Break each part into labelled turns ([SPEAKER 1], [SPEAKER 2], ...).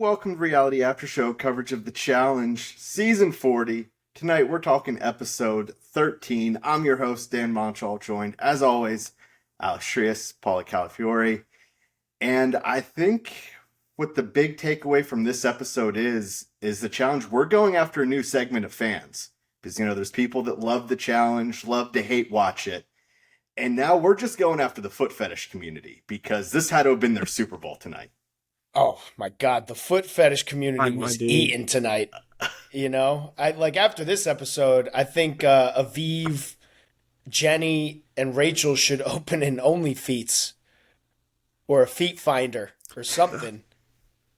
[SPEAKER 1] Welcome to Reality After Show coverage of The Challenge, Season 40. Tonight we're talking episode 13. I'm your host, Dan Montchal, joined, as always, Trias, Paulie Calafiore. And I think what the big takeaway from this episode is The Challenge. We're going after a new segment of fans. Because, there's people that love The Challenge, love to hate watch it. And now we're just going after the foot fetish community, because this had to have been their Super Bowl tonight.
[SPEAKER 2] Oh my God, the foot fetish community was eaten tonight. After this episode, I think Aviv, Jenny, and Rachel should open an OnlyFeets or a feet finder or something.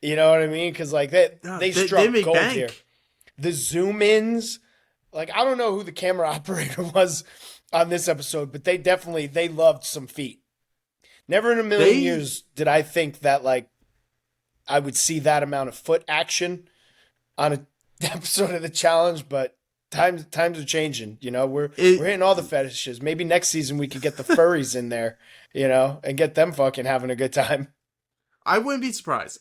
[SPEAKER 2] You know what I mean? Because they struck gold bank here. The zoom ins, I don't know who the camera operator was on this episode, but they loved some feet. Never in a million years did I think that I would see that amount of foot action on an episode of The Challenge, but times are changing. We're hitting all the fetishes. Maybe next season we could get the furries in there, and get them fucking having a good time.
[SPEAKER 3] I wouldn't be surprised.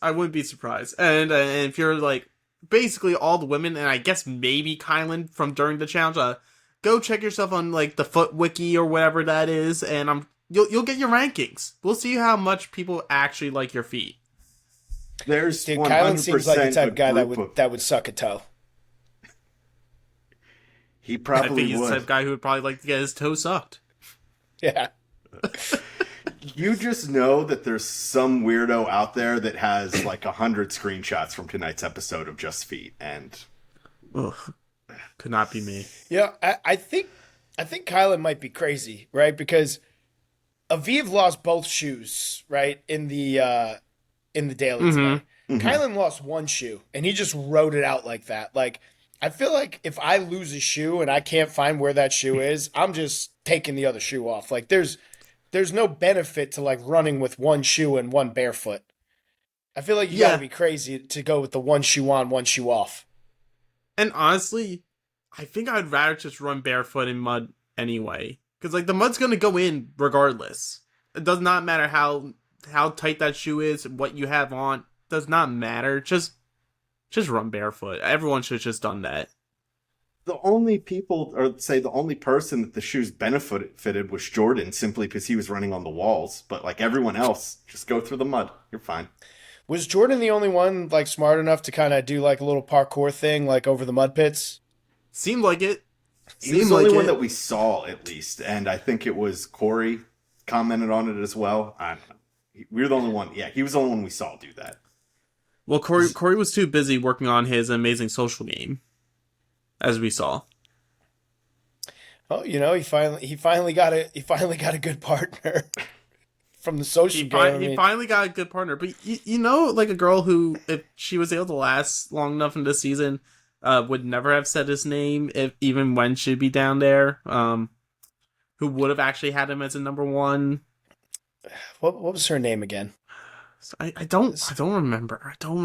[SPEAKER 3] And if you're basically all the women, and I guess maybe Kylan from during the challenge, go check yourself on the Foot Wiki or whatever that is, and you'll get your rankings. We'll see how much people actually like your feet.
[SPEAKER 1] There's
[SPEAKER 2] Kylan seems like the type of guy that would suck a toe.
[SPEAKER 1] He probably would.
[SPEAKER 3] I think he's the type of guy who would probably like to get his toe sucked.
[SPEAKER 2] Yeah.
[SPEAKER 1] You just know that there's some weirdo out there that has 100 screenshots from tonight's episode of just feet, and
[SPEAKER 3] could not be me.
[SPEAKER 2] Yeah, I think Kylan might be crazy, right? Because Aviv lost both shoes, right, in the daily today. Mm-hmm. Kylan lost one shoe, and he just wrote it out like that. I feel like if I lose a shoe and I can't find where that shoe is, I'm just taking the other shoe off. There's no benefit to running with one shoe and one barefoot. I feel like you gotta be crazy to go with the one shoe on, one shoe off.
[SPEAKER 3] And honestly, I think I'd rather just run barefoot in mud anyway. Because the mud's gonna go in regardless. It does not matter how tight that shoe is, what you have on, does not matter. Just run barefoot. Everyone should have just done that.
[SPEAKER 1] The only the only person that the shoes benefited was Jordan, simply because he was running on the walls. But everyone else, just go through the mud. You're fine.
[SPEAKER 2] Was Jordan the only one smart enough to kind of do a little parkour thing over the mud pits?
[SPEAKER 3] Seemed like it.
[SPEAKER 1] He was the only one that we saw, at least. And I think it was Corey commented on it as well. I don't know. We were the only one. Yeah, he was the only one we saw do that.
[SPEAKER 3] Well, Corey was too busy working on his amazing social game, as we saw.
[SPEAKER 2] Oh, he finally got a good partner from the social game.
[SPEAKER 3] He finally got a good partner, but a girl who, if she was able to last long enough in this season, would never have said his name, even when she'd be down there. Who would have actually had him as a number one.
[SPEAKER 2] What was her name again?
[SPEAKER 3] I don't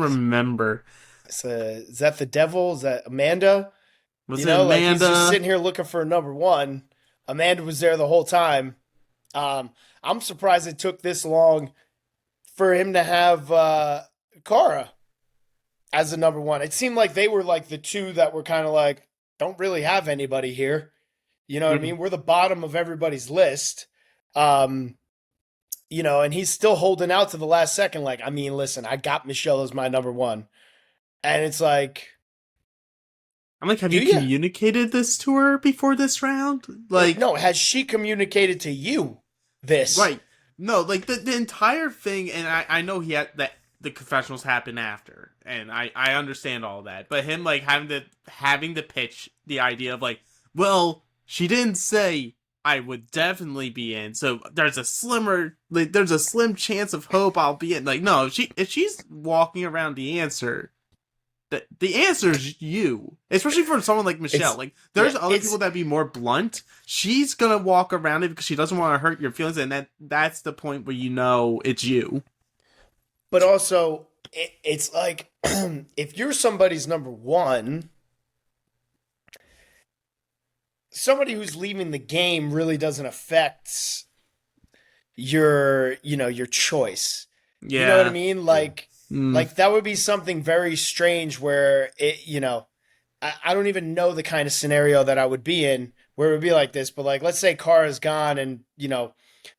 [SPEAKER 3] remember.
[SPEAKER 2] Is that the devil? Is that Amanda?
[SPEAKER 3] Was it Amanda?
[SPEAKER 2] He's just sitting here looking for a number one. Amanda was there the whole time. I'm surprised it took this long for him to have Cara as a number one. It seemed like they were the two that were kind of don't really have anybody here. You know what I mean? We're the bottom of everybody's list. And he's still holding out to the last second. Listen, I got Michelle as my number one. And it's
[SPEAKER 3] I'm have you communicated this to her before this round?
[SPEAKER 2] No, has she communicated to you this?
[SPEAKER 3] Right. No, the entire thing, and I know he had that the confessionals happen after, and I understand all that. But him having to pitch the idea of well, she didn't say I would definitely be in, so there's a slim chance of hope I'll be in. No, if she's walking around the answer is you. Especially for someone like Michelle. There's other people that'd be more blunt. She's gonna walk around it because she doesn't want to hurt your feelings, and that's the point where it's you.
[SPEAKER 2] But also, it's if you're somebody's number one, somebody who's leaving the game really doesn't affect your choice.
[SPEAKER 3] Yeah.
[SPEAKER 2] You know what I mean? Like, that would be something very strange where I don't even know the kind of scenario that I would be in where it would be like this. But like, let's say Kara's gone and,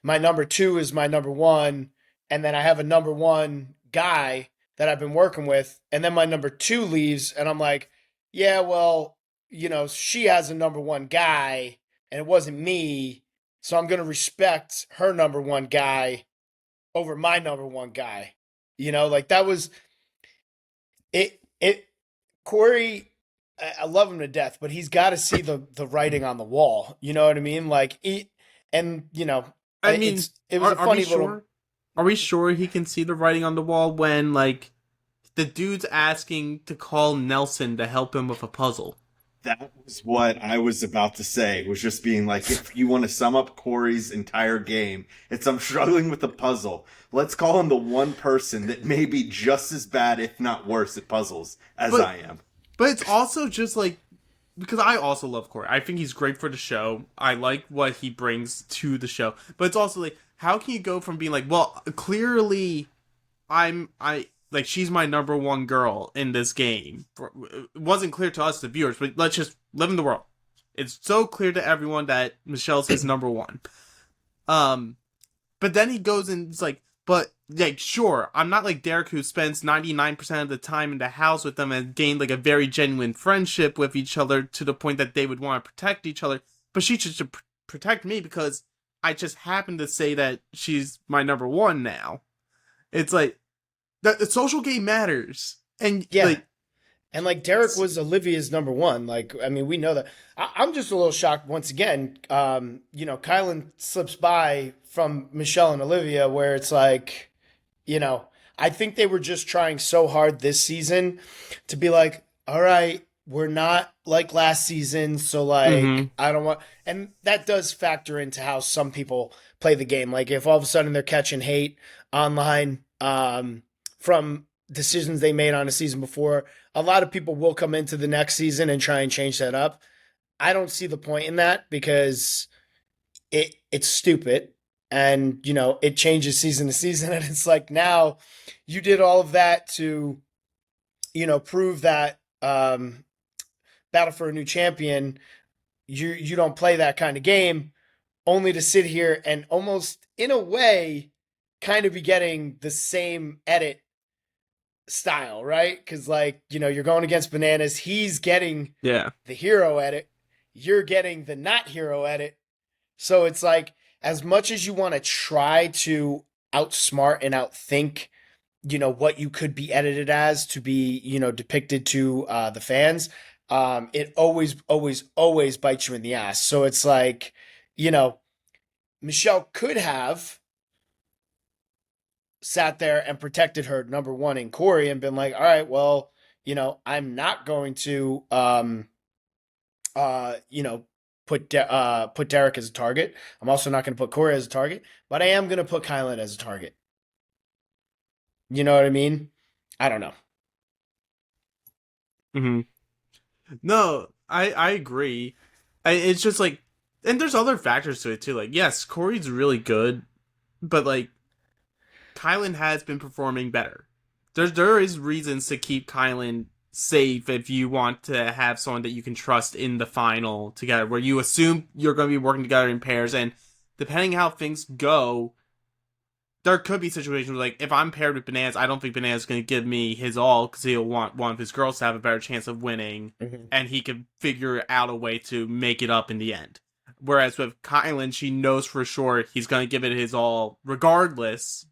[SPEAKER 2] my number 2 is my number 1. And then I have a number 1 guy that I've been working with. And then my number 2 leaves. And I'm like, yeah, well, she has a number 1 guy and it wasn't me. So I'm going to respect her number 1 guy over my number 1 guy. Like that was it. Corey, I love him to death, but he's got to see the writing on the wall. You know what I mean? Like, it was a funny little.
[SPEAKER 3] Are we sure he can see the writing on the wall when, like, the dude's asking to call Nelson to help him with a puzzle?
[SPEAKER 1] That was what I was about to say, was just being like, if you want to sum up Corey's entire game, it's I'm struggling with a puzzle. Let's call him the one person that may be just as bad, if not worse, at puzzles as I am.
[SPEAKER 3] But it's also just like, because I also love Corey. I think he's great for the show. I like what he brings to the show. But it's also like, how can you go from being like, well, clearly she's my number 1 girl in this game. It wasn't clear to us, the viewers, but let's just live in the world. It's so clear to everyone that Michelle's his number 1. But then he goes and it's like, but like, sure, I'm not like Derek, who spends 99% of the time in the house with them and gained like a very genuine friendship with each other to the point that they would want to protect each other. But she should protect me because I just happen to say that she's my number 1 now. It's like, the social game matters. And
[SPEAKER 2] yeah. And Derek was Olivia's number 1. Like, I mean, we know that. I'm just a little shocked once again. Kylan slips by from Michelle and Olivia, where it's like, I think they were just trying so hard this season to be like, all right, we're not like last season, so like, I don't want, and that does factor into how some people play the game. Like, if all of a sudden they're catching hate online from decisions they made on a season before, a lot of people will come into the next season and try and change that up. I don't see the point in that because it's stupid. And, it changes season to season. And it's like, now you did all of that to, prove that Battle for a New Champion, you don't play that kind of game, only to sit here and almost, in a way, kind of be getting the same edit style, right? Because, like, you're going against Bananas. He's getting the hero edit. You're getting the not hero edit. So it's like, as much as you want to try to outsmart and outthink, what you could be edited as to be, depicted to the fans, it always, always, always bites you in the ass. So it's like, Michelle could have sat there and protected her number 1 in Corey and been like, all right, well, I'm not going to, put Derek as a target. I'm also not going to put Corey as a target, but I am going to put Kylan as a target. You know what I mean? I don't know.
[SPEAKER 3] No, I agree. It's just like, and there's other factors to it too. Like, yes, Corey's really good, but like, Kylan has been performing better. There is reasons to keep Kylan safe if you want to have someone that you can trust in the final together, where you assume you're going to be working together in pairs, and depending how things go, there could be situations where, like, if I'm paired with Bananas, I don't think Bananas is going to give me his all because he'll want one of his girls to have a better chance of winning, and he can figure out a way to make it up in the end. Whereas with Kylan, she knows for sure he's going to give it his all regardless,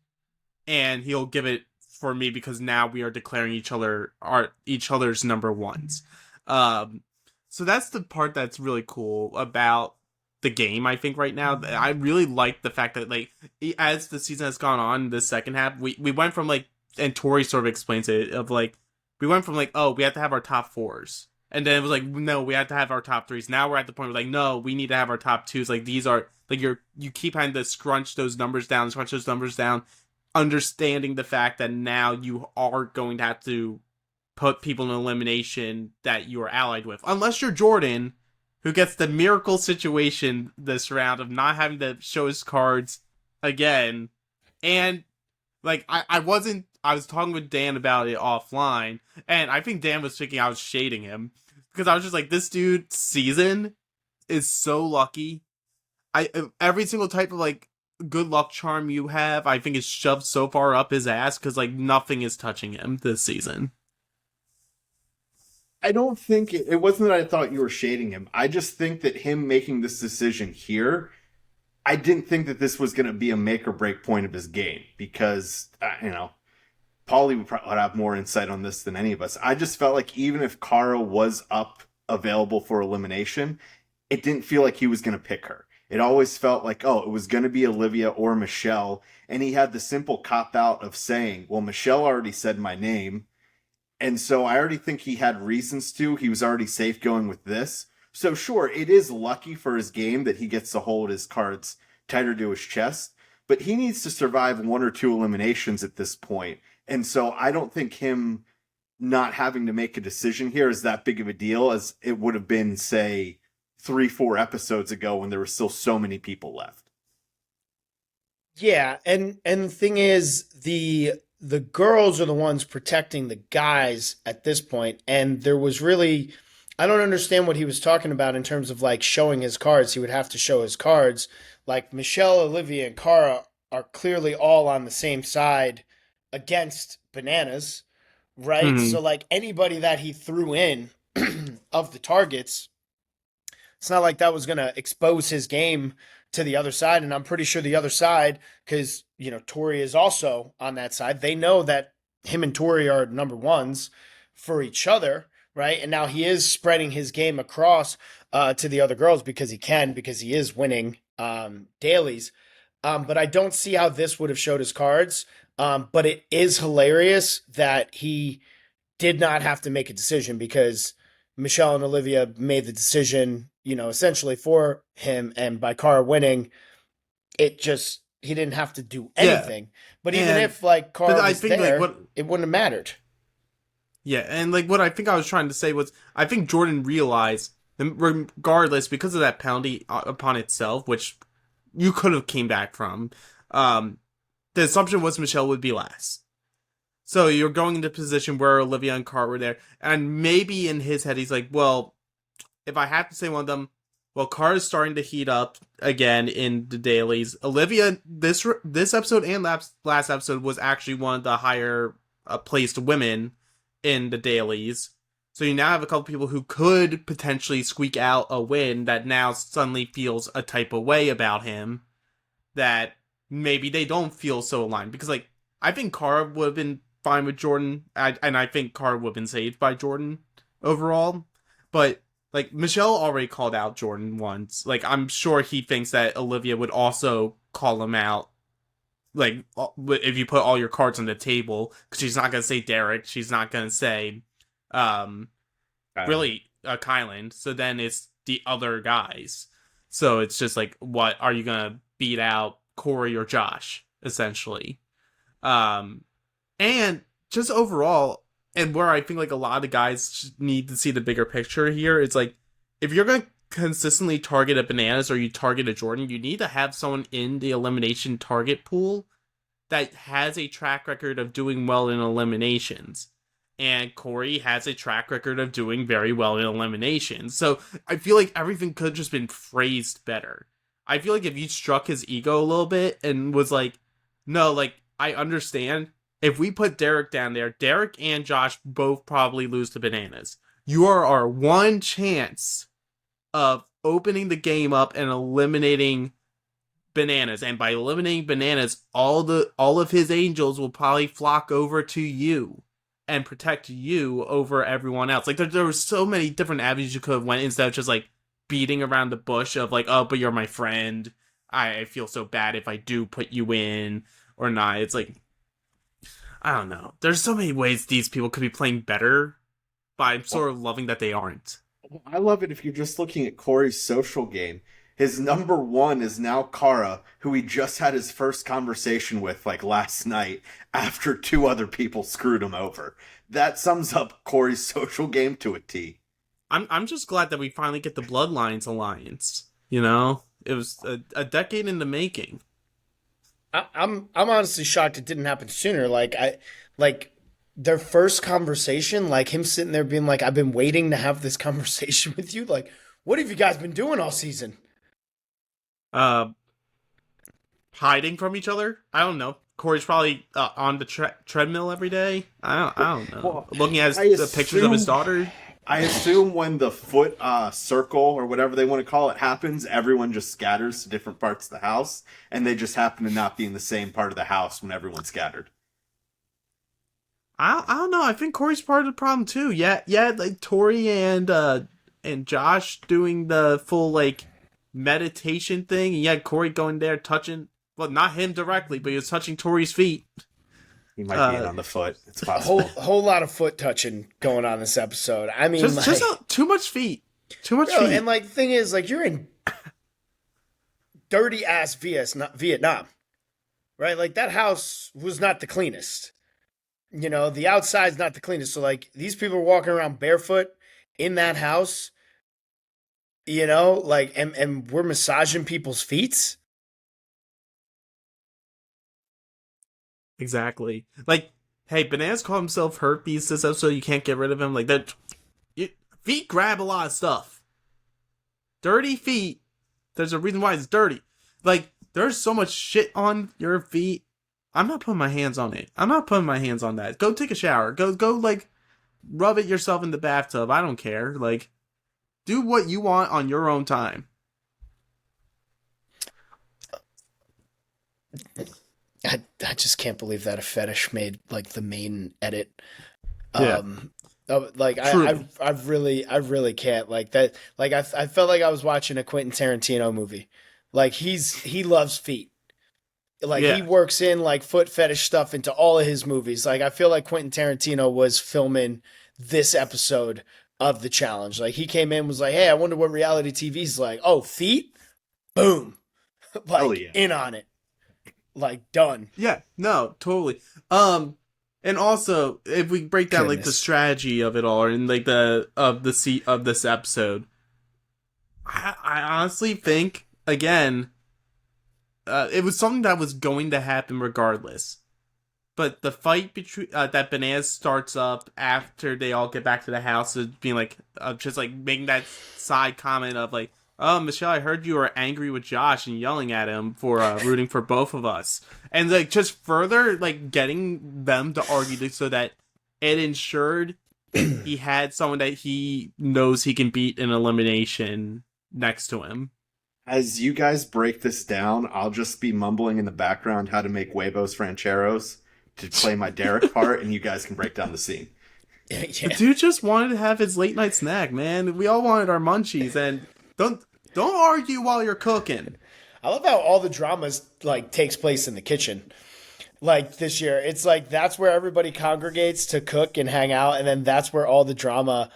[SPEAKER 3] and he'll give it for me because now we are declaring each other's number 1s. So that's the part that's really cool about the game, I think, right now. I really like the fact that, like, as the season has gone on, the second half, we went from, like, and Tori sort of explains it, of, like, we went from, like, oh, we have to have our top 4s. And then it was like, no, we have to have our top 3s. Now we're at the point where, like, no, we need to have our top 2s. Like, these are, like, you keep having to scrunch those numbers down, understanding the fact that now you are going to have to put people in elimination that you are allied with. Unless you're Jordan, who gets the miracle situation this round of not having to show his cards again. And, like, I wasn't I was talking with Dan about it offline, and I think Dan was thinking I was shading him because I was just like, this dude's season is so lucky. Every single type of like good luck charm you have, I think is shoved so far up his ass because like nothing is touching him this season.
[SPEAKER 1] I don't think it wasn't that I thought you were shading him. I just think that him making this decision here, I didn't think that this was going to be a make or break point of his game because, Paulie would probably have more insight on this than any of us. I just felt like even if Kara was up available for elimination, it didn't feel like he was going to pick her. It always felt like, oh, it was going to be Olivia or Michelle. And he had the simple cop out of saying, well, Michelle already said my name. And so I already think he had reasons to. He was already safe going with this. So sure, it is lucky for his game that he gets to hold his cards tighter to his chest. But he needs to survive 1 or 2 eliminations at this point. And so I don't think him not having to make a decision here is that big of a deal as it would have been, say, 3-4 episodes ago when there were still so many people left.
[SPEAKER 2] Yeah, and the thing is, the girls are the ones protecting the guys at this point, and there was really, I don't understand what he was talking about in terms of like showing his cards. He would have to show his cards. Like Michelle, Olivia, and Cara are clearly all on the same side against Bananas, right?
[SPEAKER 3] Mm-hmm.
[SPEAKER 2] So like anybody that he threw in of the targets, it's not like that was going to expose his game to the other side. And I'm pretty sure the other side, because, Tori is also on that side. They know that him and Tori are number ones for each other, right? And now he is spreading his game across to the other girls because he is winning dailies. But I don't see how this would have showed his cards. But it is hilarious that he did not have to make a decision because Michelle and Olivia made the decision, essentially for him. And by Cara winning, he didn't have to do anything. Yeah. But even if like Cara was there, it wouldn't have mattered.
[SPEAKER 3] Yeah, and like what I think I was trying to say was, I think Jordan realized, regardless, because of that penalty upon itself, which you could have came back from, the assumption was Michelle would be last. So you're going into a position where Olivia and Cara were there, and maybe in his head he's like, well, if I have to say one of them, well, Cara's starting to heat up again in the dailies. Olivia, this episode and last episode was actually one of the higher placed women in the dailies. So you now have a couple people who could potentially squeak out a win that now suddenly feels a type of way about him that maybe they don't feel so aligned. Because, like, I think Cara would have been fine with Jordan, and I think Cara would have been saved by Jordan overall. But, like, Michelle already called out Jordan once. Like, I'm sure he thinks that Olivia would also call him out. Like, if you put all your cards on the table, because she's not going to say Derek, she's not going to say, really, Kylan. So then it's the other guys. So it's just like, what, are you going to beat out Corey or Josh, essentially? And just overall, and where I think like a lot of the guys need to see the bigger picture here, it's like, if you're going to consistently target a Bananas or you target a Jordan, you need to have someone in the elimination target pool that has a track record of doing well in eliminations. And Corey has a track record of doing very well in eliminations. So I feel like everything could have just been phrased better. I feel like if you struck his ego a little bit and was like, no, like, I understand. If we put Derek down there, Derek and Josh both probably lose to Bananas. You are our one chance of opening the game up and eliminating Bananas. And by eliminating Bananas, all of his angels will probably flock over to you and protect you over everyone else. Like, there were so many different avenues you could have went instead of just, like, beating around the bush of, like, oh, but you're my friend. I feel so bad if I do put you in or not. It's like, I don't know. There's so many ways these people could be playing better, but I'm sort of loving that they aren't.
[SPEAKER 1] I love it if you're just looking at Corey's social game. His number one is now Cara, who he just had his first conversation with, like, last night, after 2 other people screwed him over. That sums up Corey's social game to a T.
[SPEAKER 3] I'm just glad that we finally get the Bloodlines alliance, you know? It was a decade in the making.
[SPEAKER 2] I'm honestly shocked it didn't happen sooner. Like their first conversation, like him sitting there being like, "I've been waiting to have this conversation with you." Like, what have you guys been doing all season?
[SPEAKER 3] Uh, Hiding from each other. I don't know. Corey's probably on the treadmill every day. I don't know.
[SPEAKER 1] Well,
[SPEAKER 3] Looking at
[SPEAKER 1] I
[SPEAKER 3] the pictures of his daughter.
[SPEAKER 1] I assume when the foot circle or whatever they want to call it happens, everyone just scatters to different parts of the house, and they just happen to not be in the same part of the house when everyone's scattered.
[SPEAKER 3] I don't know. I think Corey's part of the problem too. Yeah, like Tori and Josh doing the full like meditation thing, and you had Corey going there touching. Well, not him directly, but he was touching Tori's feet.
[SPEAKER 1] He might be in on the foot. It's possible.
[SPEAKER 2] Whole lot of foot touching going on this episode. I mean,
[SPEAKER 3] too much feet. Too much
[SPEAKER 2] bro,
[SPEAKER 3] feet.
[SPEAKER 2] and like the thing is, like you're in dirty ass Vietnam, right? Like that house was not the cleanest. You know, the outside's not the cleanest. So like these people are walking around barefoot in that house. You know, like and we're massaging people's feet.
[SPEAKER 3] Exactly. Like, hey, Bananas called himself Herpes this episode. You can't get rid of him. Like that. Feet grab a lot of stuff. Dirty feet. There's a reason why it's dirty. Like, there's so much shit on your feet. I'm not putting my hands on it. I'm not putting my hands on that. Go take a shower. Go like rub it yourself in the bathtub. I don't care. Like, do what you want on your own time.
[SPEAKER 2] I just can't believe that a fetish made like the main edit.
[SPEAKER 3] Yeah.
[SPEAKER 2] Like I really can't like that. Like I felt like I was watching a Quentin Tarantino movie. Like he loves feet. Like he works in like foot fetish stuff into all of his movies. Like I feel like Quentin Tarantino was filming this episode of the challenge. Like he came in was like, "Hey, I wonder what reality TV's like. Oh, feet? Boom." Like in on it. Like done.
[SPEAKER 3] Yeah, no, totally. And also if we break down like the strategy of it all and like of this episode, I honestly think again, it was something that was going to happen regardless. But the fight between that Bananas starts up after they all get back to the house is being like just like making that side comment of like, "Oh, Michelle, I heard you were angry with Josh and yelling at him for rooting for both of us." And like just further like getting them to argue so that it ensured he had someone that he knows he can beat in elimination next to him.
[SPEAKER 1] As you guys break this down, I'll just be mumbling in the background how to make huevos rancheros to play my Derek part, and you guys can break down the scene.
[SPEAKER 2] Yeah.
[SPEAKER 3] The dude just wanted to have his late night snack, man. We all wanted our munchies, and don't argue while you're cooking.
[SPEAKER 2] I love how all the dramas like takes place in the kitchen. Like this year, it's like that's where everybody congregates to cook and hang out, and then that's where all the drama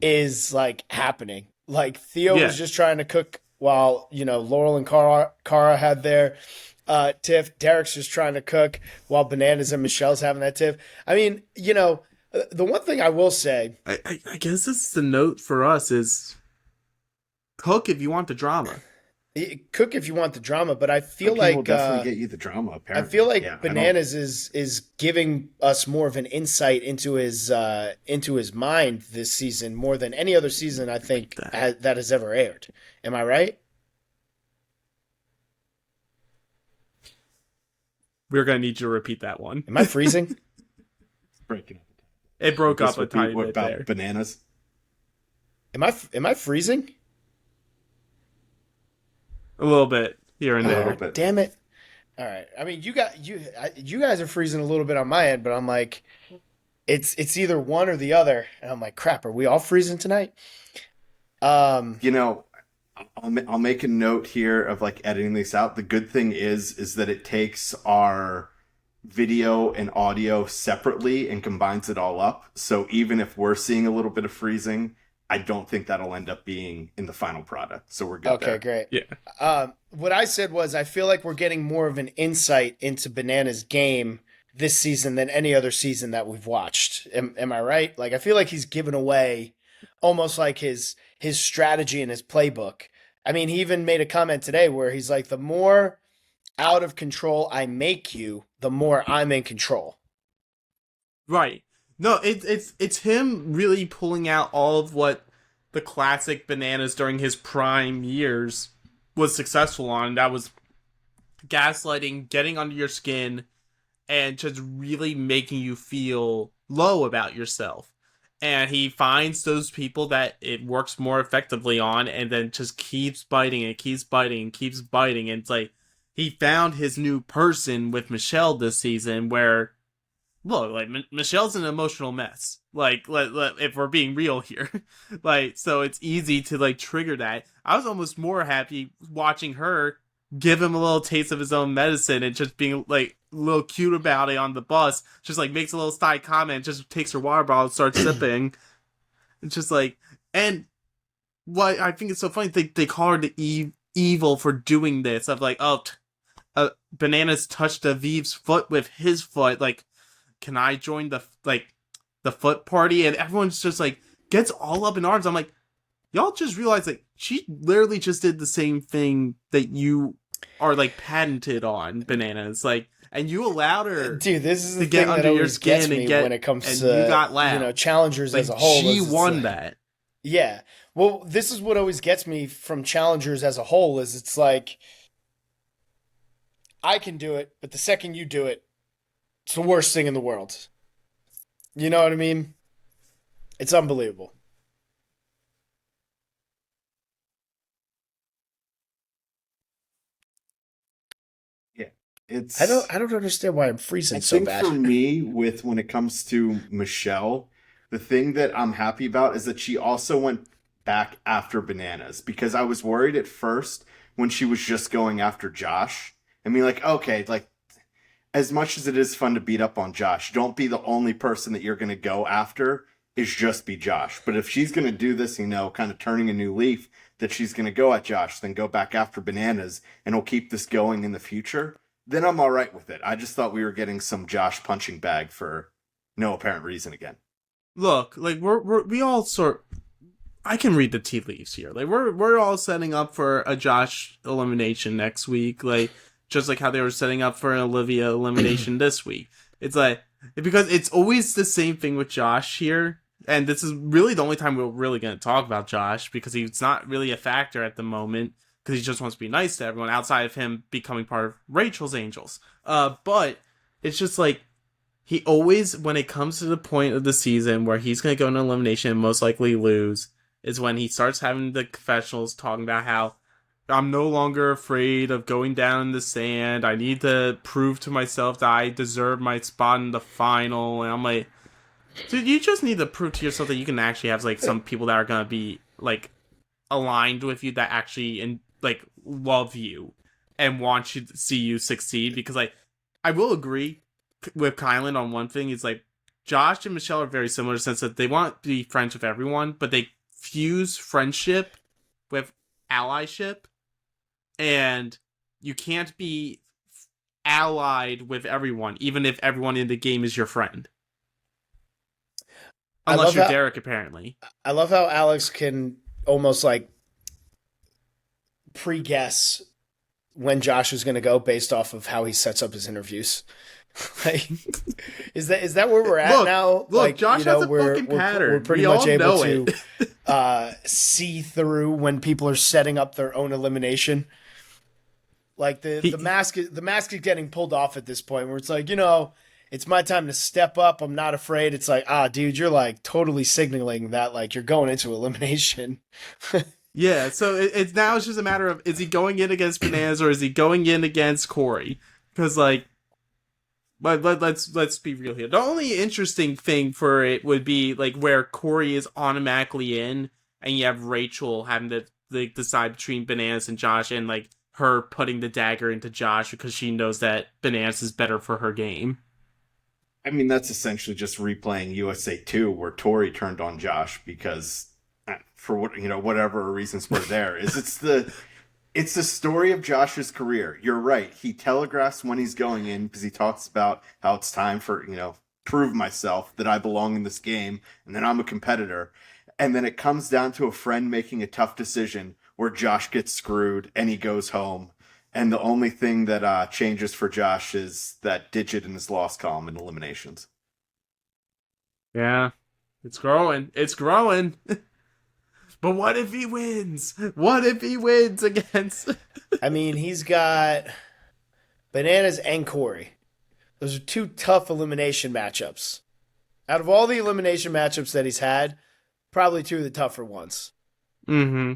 [SPEAKER 2] is like happening. Like Theo was just trying to cook while Laurel and Cara had their tiff. Derek's just trying to cook while Bananas and Michelle's having that tiff. I mean, the one thing I will say,
[SPEAKER 3] I guess this is the note for us is cook if you want the drama.
[SPEAKER 2] Cook if you want the drama, but I feel
[SPEAKER 1] Cooking
[SPEAKER 2] like
[SPEAKER 1] will definitely get you the drama. Apparently,
[SPEAKER 2] I feel like Bananas is giving us more of an insight into his mind this season more than any other season I think that has ever aired. Am I right?
[SPEAKER 3] We're gonna need you to repeat that one.
[SPEAKER 2] Am I freezing?
[SPEAKER 1] Breaking.
[SPEAKER 3] It broke up a tiny bit there.
[SPEAKER 1] Bananas.
[SPEAKER 2] Am I freezing?
[SPEAKER 3] A little bit here and there.
[SPEAKER 2] Damn it! All right. I mean, you guys are freezing a little bit on my end, but I'm like, it's either one or the other, and I'm like, crap. Are we all freezing tonight?
[SPEAKER 1] I'll make a note here of like editing this out. The good thing is that it takes our video and audio separately and combines it all up. So even if we're seeing a little bit of freezing, I don't think that'll end up being in the final product. So we're good there.
[SPEAKER 2] Okay, great.
[SPEAKER 3] Yeah.
[SPEAKER 2] What I said was I feel like we're getting more of an insight into Bananas' game this season than any other season that we've watched. Am I right? Like I feel like he's given away almost like his strategy and his playbook. I mean, he even made a comment today where he's like, the more out of control I make you, the more I'm in control.
[SPEAKER 3] Right. No, it's him really pulling out all of what the classic Bananas during his prime years was successful on. That was gaslighting, getting under your skin, and just really making you feel low about yourself. And he finds those people that it works more effectively on, and then just keeps biting and keeps biting and keeps biting. And it's like he found his new person with Michelle this season, where look, like Michelle's an emotional mess. Like, if we're being real here, like, so it's easy to like trigger that. I was almost more happy watching her give him a little taste of his own medicine and just being like a little cute about it on the bus. Just like makes a little side comment, just takes her water bottle and starts sipping. It's just like, and what I think is so funny, they call her the evil for doing this. Of like, oh, Bananas touched Aviv's foot with his foot. Like, can I join the foot party? And everyone's just like gets all up in arms. I'm like, y'all just realize like she literally just did the same thing that you are like patented on, Bananas. Like, and you allowed her,
[SPEAKER 2] dude. This is the
[SPEAKER 3] to get
[SPEAKER 2] thing
[SPEAKER 3] under
[SPEAKER 2] that
[SPEAKER 3] your
[SPEAKER 2] always
[SPEAKER 3] skin
[SPEAKER 2] gets me
[SPEAKER 3] and get,
[SPEAKER 2] when it comes
[SPEAKER 3] and
[SPEAKER 2] to
[SPEAKER 3] you got loud.
[SPEAKER 2] challengers
[SPEAKER 3] like,
[SPEAKER 2] as a whole.
[SPEAKER 3] She won
[SPEAKER 2] like,
[SPEAKER 3] that.
[SPEAKER 2] Yeah. Well, this is what always gets me from challengers as a whole. Is it's like I can do it, but the second you do it, it's the worst thing in the world. You know what I mean? It's unbelievable.
[SPEAKER 1] Yeah, it's.
[SPEAKER 2] I don't understand why I'm freezing so
[SPEAKER 1] think
[SPEAKER 2] bad.
[SPEAKER 1] for me, when it comes to Michelle, the thing that I'm happy about is that she also went back after Bananas, because I was worried at first when she was just going after Josh. I mean, like, okay, like, as much as it is fun to beat up on Josh, don't be the only person that you're going to go after is just be Josh. But if she's going to do this, kind of turning a new leaf, that she's going to go at Josh, then go back after Bananas, and we'll keep this going in the future, then I'm all right with it. I just thought we were getting some Josh punching bag for no apparent reason again.
[SPEAKER 3] Look, like we all I can read the tea leaves here. Like we're all setting up for a Josh elimination next week. Like just like how they were setting up for an Olivia elimination this week. It's like because it's always the same thing with Josh here. And this is really the only time we're really going to talk about Josh, because he's not really a factor at the moment, because he just wants to be nice to everyone outside of him becoming part of Rachel's Angels. But it's just like he always, when it comes to the point of the season where he's going to go into elimination and most likely lose, is when he starts having the confessionals talking about how I'm no longer afraid of going down in the sand. I need to prove to myself that I deserve my spot in the final. And I'm like, dude, you just need to prove to yourself that you can actually have like some people that are going to be like aligned with you, that actually love you and want you to see you succeed. Because like I will agree with Kylan on one thing, is like Josh and Michelle are very similar in the sense that they want to be friends with everyone, but they fuse friendship with allyship, and you can't be allied with everyone, even if everyone in the game is your friend. Unless you're Derek, apparently.
[SPEAKER 2] I love how Alex can almost like pre-guess when Josh is going to go based off of how he sets up his interviews. Like, is that where we're at now?
[SPEAKER 3] Look,
[SPEAKER 2] like,
[SPEAKER 3] Josh has a fucking pattern.
[SPEAKER 2] We're pretty much able to see through when people are setting up their own elimination. Like the mask is getting pulled off at this point, where it's like, it's my time to step up. I'm not afraid. It's like, dude, you're like totally signaling that like you're going into elimination.
[SPEAKER 3] Yeah, so it's just a matter of, is he going in against Bananas or is he going in against Corey? Because like, but let's be real here. The only interesting thing for it would be like where Corey is automatically in, and you have Rachel having to like decide between Bananas and Josh, and like her putting the dagger into Josh because she knows that Bananas is better for her game.
[SPEAKER 1] I mean, that's essentially just replaying USA 2, where Tori turned on Josh because, for whatever reasons were there. It's the story of Josh's career. You're right. He telegraphs when he's going in, because he talks about how it's time for, prove myself that I belong in this game and that I'm a competitor. And then it comes down to a friend making a tough decision where Josh gets screwed and he goes home. And the only thing that changes for Josh is that digit in his loss column in eliminations.
[SPEAKER 3] Yeah, it's growing. It's growing. But what if he wins? What if he wins against?
[SPEAKER 2] I mean, he's got Bananas and Corey. Those are two tough elimination matchups. Out of all the elimination matchups that he's had, probably two of the tougher ones.
[SPEAKER 3] Mm-hmm.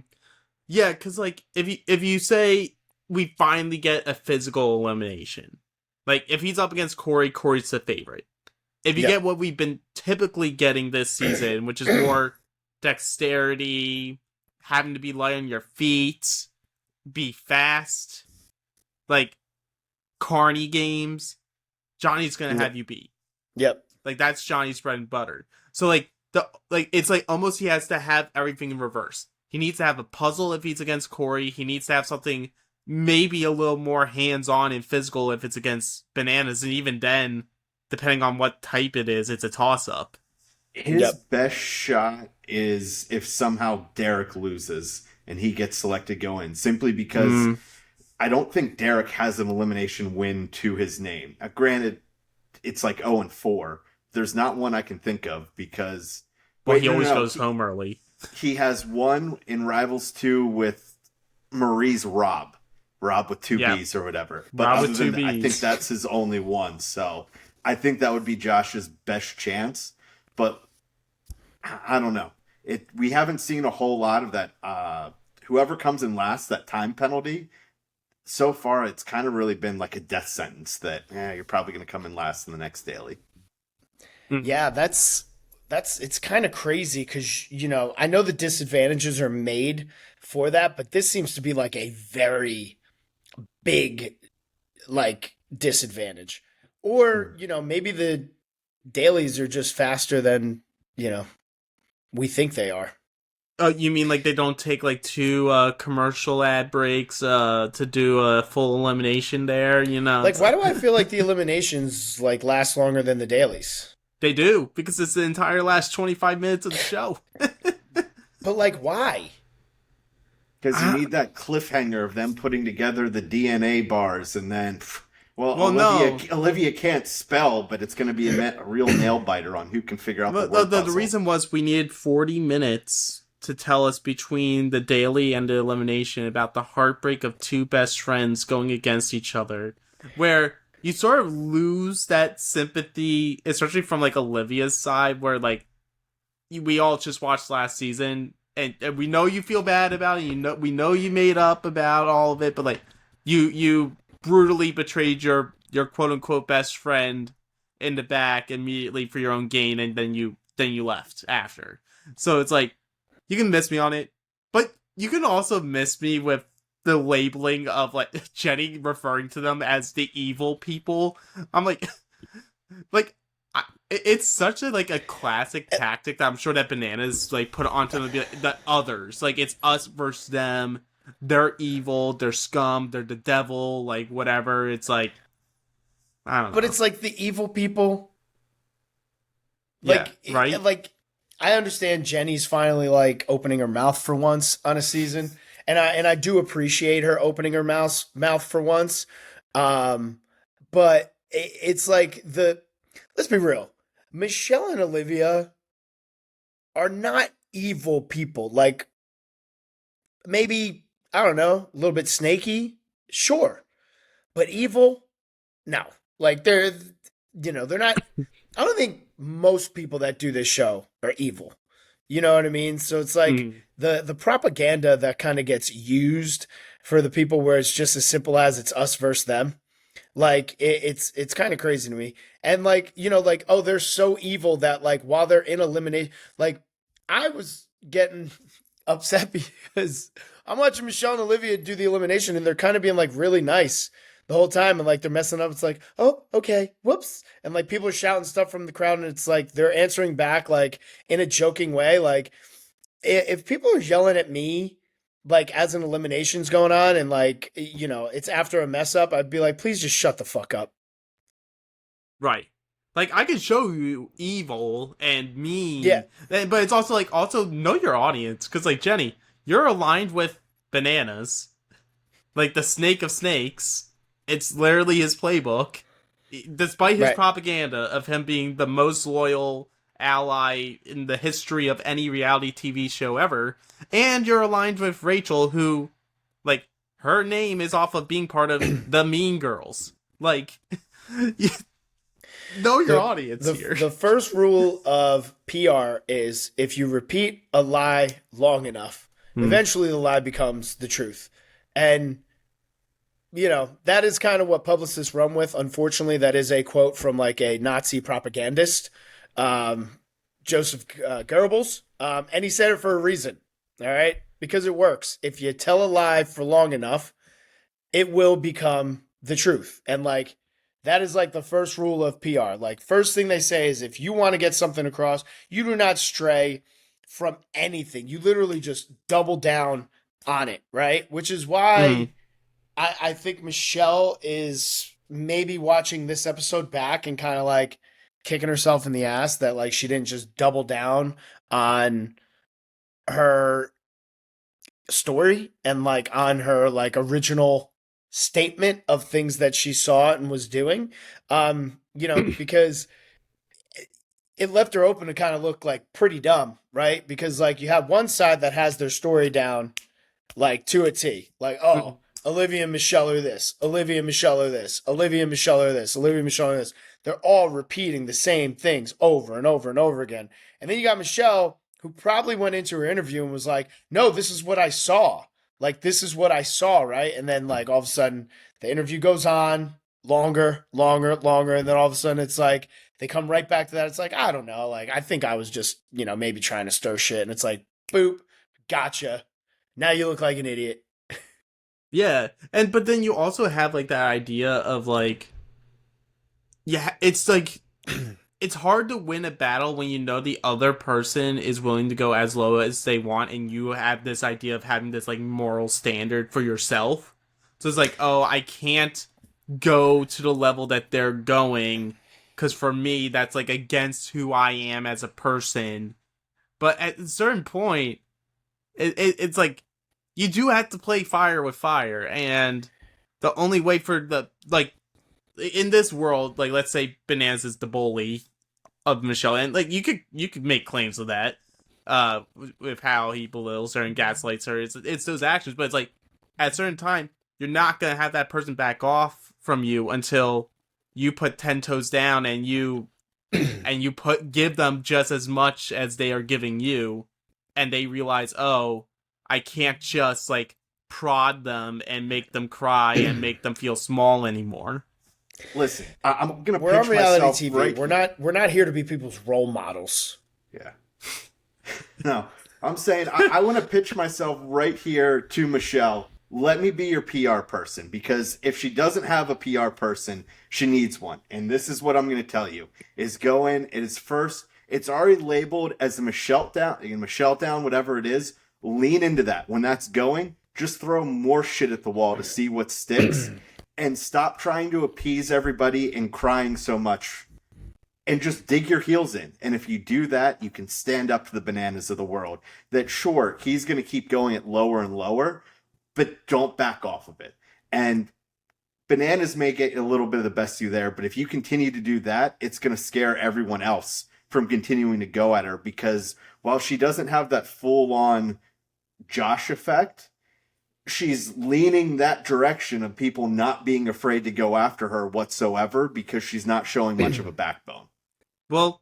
[SPEAKER 3] Yeah, because like if you say we finally get a physical elimination, like if he's up against Corey, Corey's the favorite. If you get what we've been typically getting this season, which is more dexterity, having to be light on your feet, be fast, like carny games, Johnny's gonna have you beat.
[SPEAKER 2] Yep.
[SPEAKER 3] Like that's Johnny's bread and butter. So it's like almost he has to have everything in reverse. He needs to have a puzzle if he's against Corey. He needs to have something maybe a little more hands-on and physical if it's against Bananas, and even then, depending on what type it is, it's a toss-up.
[SPEAKER 1] His best shot is if somehow Derek loses and he gets selected going, simply because I don't think Derek has an elimination win to his name. Granted, it's like 0-4. There's not one I can think of because...
[SPEAKER 3] Well, he always goes home early.
[SPEAKER 1] He has one in Rivals 2 with Marie's Rob. Rob with two B's or whatever. But
[SPEAKER 3] Rob
[SPEAKER 1] other
[SPEAKER 3] with two
[SPEAKER 1] than that, I
[SPEAKER 3] Bs.
[SPEAKER 1] think that's his only one. So I think that would be Josh's best chance. But I don't know. We haven't seen a whole lot of that. Whoever comes in last, that time penalty, so far it's kind of really been like a death sentence that you're probably going to come in last in the next daily.
[SPEAKER 2] Yeah, it's kind of crazy because, you know, I know the disadvantages are made for that, but this seems to be like a very big, like, disadvantage. Or, you know, maybe the dailies are just faster than, you know, we think they are.
[SPEAKER 3] Oh, you mean like they don't take like two commercial ad breaks to do a full elimination there, you know?
[SPEAKER 2] Like, why do I feel like the eliminations, like, last longer than the dailies?
[SPEAKER 3] They do, because it's the entire last 25 minutes of the show.
[SPEAKER 2] But, like, why?
[SPEAKER 1] Because you need that cliffhanger of them putting together the DNA bars and then... Olivia can't spell, but it's going to be a real nail biter on who can figure out the word puzzle.
[SPEAKER 3] The reason was we needed 40 minutes to tell us between the daily and the elimination about the heartbreak of two best friends going against each other, where you sort of lose that sympathy, especially from like Olivia's side, where like we all just watched last season and we know you feel bad about it. We know you made up about all of it, but like you brutally betrayed your quote unquote best friend in the back immediately for your own gain, and then you left after. So it's like, you can miss me on it, but you can also miss me with the labeling of like Jenny referring to them as the evil people. I'm like, it's such a like a classic tactic that I'm sure that Bananas like put onto them to be like the others. Like it's us versus them. They're evil. They're scum. They're the devil. Like whatever. It's like, I don't know.
[SPEAKER 2] But it's like the evil people.
[SPEAKER 3] Like, yeah, right?
[SPEAKER 2] Like, I understand Jenny's finally like opening her mouth for once on a season, and I do appreciate her opening her mouth for once. But it's like let's be real, Michelle and Olivia are not evil people. Like, maybe, I don't know, a little bit snaky, sure, but evil, no. Like they're not. I don't think most people that do this show are evil. You know what I mean? So it's like the propaganda that kind of gets used for the people where it's just as simple as it's us versus them. Like it's kind of crazy to me. And like, you know, like, oh, they're so evil that like while they're in elimination, like I was getting upset because I'm watching Michelle and Olivia do the elimination and they're kind of being like really nice the whole time, and like they're messing up. It's like, oh, okay, whoops, and like people are shouting stuff from the crowd, and it's like they're answering back like in a joking way. Like if people are yelling at me like as an elimination's going on, and like, you know, it's after a mess up, I'd be like, please just shut the fuck up.
[SPEAKER 3] Right. Like I can show you evil and mean,
[SPEAKER 2] yeah,
[SPEAKER 3] but it's also like know your audience, because like Jenny, you're aligned with Bananas. like the snake of snakes. It's literally his playbook. Despite his
[SPEAKER 2] Right.
[SPEAKER 3] propaganda of him being the most loyal ally in the history of any reality TV show ever, and you're aligned with Rachel, who, like, her name is off of being part of the Mean Girls. Like, you know your audience here.
[SPEAKER 2] The first rule of PR is if you repeat a lie long enough, eventually the lie becomes the truth. And, that is kind of what publicists run with. Unfortunately, that is a quote from like a Nazi propagandist, Joseph Goebbels. And he said it for a reason. All right. Because it works. If you tell a lie for long enough, it will become the truth. And like, that is like the first rule of PR. Like, first thing they say is if you want to get something across, you do not stray from anything. You literally just double down on it, right? Which is why I think Michelle is maybe watching this episode back and kind of like kicking herself in the ass that like she didn't just double down on her story and like on her like original statement of things that she saw and was doing, because it left her open to kind of look like pretty dumb, right? Because like you have one side that has their story down like to a T, like, oh, Olivia and Michelle are this, Olivia and Michelle are this, Olivia and Michelle are this, Olivia and Michelle are this. They're all repeating the same things over and over and over again. And then you got Michelle, who probably went into her interview and was like, no, this is what I saw. Like, this is what I saw, right? And then, like, all of a sudden, the interview goes on longer. And then all of a sudden, it's like, they come right back to that. It's like, I don't know. Like, I think I was just, maybe trying to stir shit. And it's like, boop, gotcha. Now you look like an idiot.
[SPEAKER 3] Yeah. But then you also have, like, that idea of, like, yeah, it's like, it's hard to win a battle when you know the other person is willing to go as low as they want, and you have this idea of having this, like, moral standard for yourself. So it's like, oh, I can't go to the level that they're going, because for me, that's, like, against who I am as a person. But at a certain point, it's like, you do have to play fire with fire, and the only way for the, like, in this world, like, let's say Bananas is the bully of Michelle, and like you could make claims of that, with how he belittles her and gaslights her. It's those actions, but it's like at a certain time you're not gonna have that person back off from you until you put 10 toes down and you give them just as much as they are giving you, and they realize, oh, I can't just like prod them and make them cry and make them feel small anymore.
[SPEAKER 1] Listen, I'm gonna.
[SPEAKER 2] We're on
[SPEAKER 1] pitch
[SPEAKER 2] reality
[SPEAKER 1] myself
[SPEAKER 2] TV.
[SPEAKER 1] Right
[SPEAKER 2] We're not here to be people's role models.
[SPEAKER 1] Yeah. No, I'm saying I want to pitch myself right here to Michelle. Let me be your PR person, because if she doesn't have a PR person, she needs one. And this is what I'm going to tell you: is go in. It is first. It's already labeled as a Michelle down, whatever it is. Lean into that. When that's going, just throw more shit at the wall to see what sticks. And stop trying to appease everybody and crying so much. And just dig your heels in. And if you do that, you can stand up to the Bananas of the world. That sure, he's going to keep going at lower and lower, but don't back off of it. And Bananas may get a little bit of the best of you there, but if you continue to do that, it's going to scare everyone else from continuing to go at her. Because while she doesn't have that full-on Josh effect, she's leaning that direction of people not being afraid to go after her whatsoever, because she's not showing much of a backbone.
[SPEAKER 3] Well,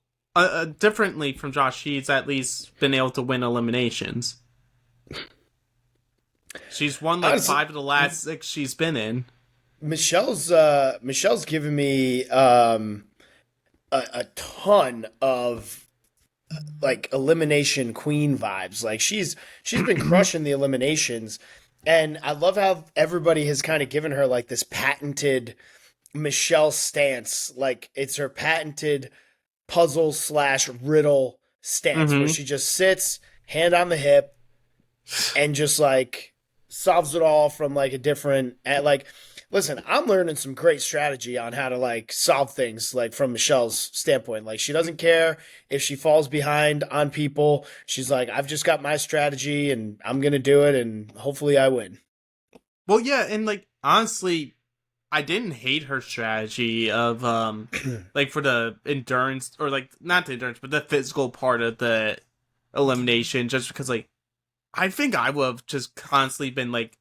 [SPEAKER 3] differently from Josh, she's at least been able to win eliminations. She's won like 5 of the last 6 she's been in.
[SPEAKER 2] Michelle's given me a ton of like elimination queen vibes. Like she's been crushing the eliminations. And I love how everybody has kind of given her like this patented Michelle stance. Like it's her patented puzzle / riddle stance where she just sits, hand on the hip, and just like solves it all from like a different, like, listen, I'm learning some great strategy on how to like solve things like from Michelle's standpoint. Like she doesn't care if she falls behind on people. She's like, I've just got my strategy and I'm going to do it and hopefully I win.
[SPEAKER 3] Well, yeah, and like honestly, I didn't hate her strategy of like for the endurance, or like not the endurance, but the physical part of the elimination, just because like I think I would have just constantly been like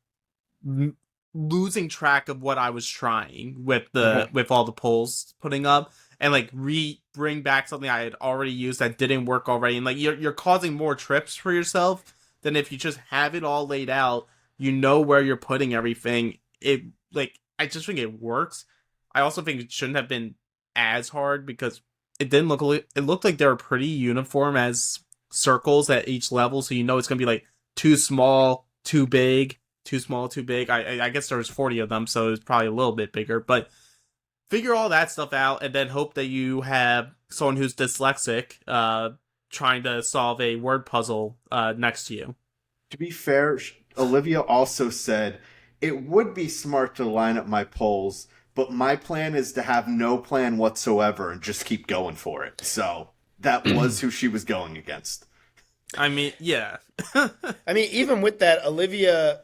[SPEAKER 3] losing track of what I was trying with all the polls putting up, and like bring back something I had already used that didn't work already, and like you're causing more trips for yourself than if you just have it all laid out. You know where you're putting everything. It like I just think it works. I also think it shouldn't have been as hard because it didn't look. It looked like they were pretty uniform as circles at each level, so you know it's gonna be like too small, too big, too small, too big. I guess there was 40 of them, so it was probably a little bit bigger. But figure all that stuff out, and then hope that you have someone who's dyslexic trying to solve a word puzzle next to you.
[SPEAKER 1] To be fair, Olivia also said, it would be smart to line up my polls, but my plan is to have no plan whatsoever and just keep going for it. So that was who she was going against.
[SPEAKER 3] I mean, yeah.
[SPEAKER 2] I mean, even with that, Olivia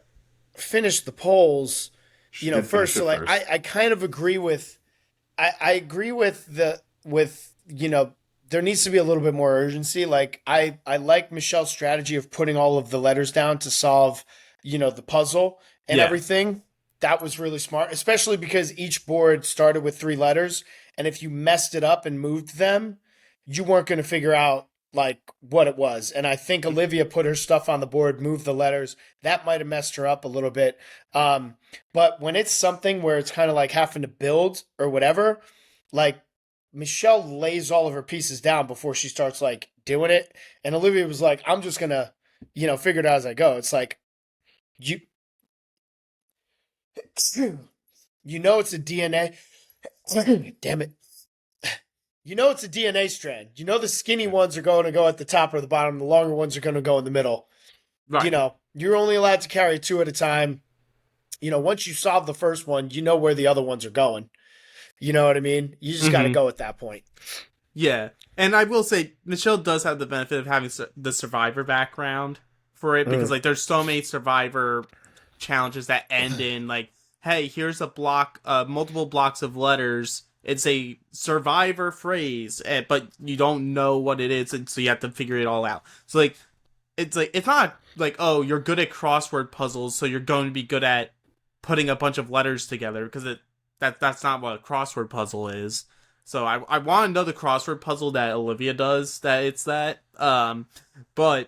[SPEAKER 2] finished the polls, first. So like, I kind of agree with, I agree with there needs to be a little bit more urgency. Like I like Michelle's strategy of putting all of the letters down to solve, the puzzle and everything. That was really smart, especially because each board started with 3 letters. And if you messed it up and moved them, you weren't going to figure out like what it was. And I think Olivia put her stuff on the board, moved the letters. That might have messed her up a little bit. But when it's something where it's kind of like having to build or whatever, like Michelle lays all of her pieces down before she starts like doing it. And Olivia was like, I'm just going to, figure it out as I go. It's like, it's a DNA. Damn it. It's a DNA strand. The skinny ones are going to go at the top or the bottom. The longer ones are going to go in the middle. Right. You're only allowed to carry 2 at a time. Once you solve the first one, you know where the other ones are going. You know what I mean? You just got to go at that point.
[SPEAKER 3] Yeah. And I will say, Michelle does have the benefit of having the Survivor background for it, because like there's so many Survivor challenges that end in like, hey, here's a block, multiple blocks of letters. It's a Survivor phrase, but you don't know what it is, and so you have to figure it all out. So like, it's not like, oh, you're good at crossword puzzles, so you're going to be good at putting a bunch of letters together, because that's not what a crossword puzzle is. So I want to know the crossword puzzle that Olivia does, that it's that. But
[SPEAKER 1] I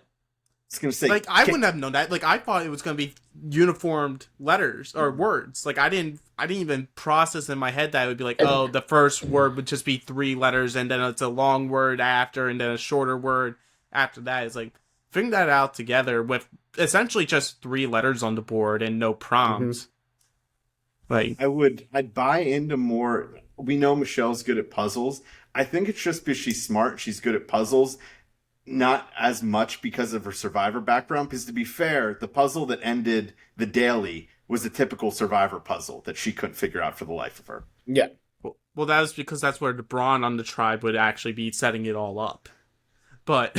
[SPEAKER 1] was gonna say,
[SPEAKER 3] like, I wouldn't have known that. Like, I thought it was going to be uniformed letters or words. Like, I didn't even process in my head that it would be like, oh, the first word would just be 3 letters, and then it's a long word after, and then a shorter word after that. It's like, figuring that out together with essentially just 3 letters on the board and no prompts. Like,
[SPEAKER 1] I'd buy into more. We know Michelle's good at puzzles. I think it's just because she's smart, she's good at puzzles. Not as much because of her Survivor background, because to be fair, the puzzle that ended the daily was a typical Survivor puzzle that she couldn't figure out for the life of her.
[SPEAKER 2] Yeah.
[SPEAKER 3] Well, that was because that's where the Brawn on the tribe would actually be setting it all up. But,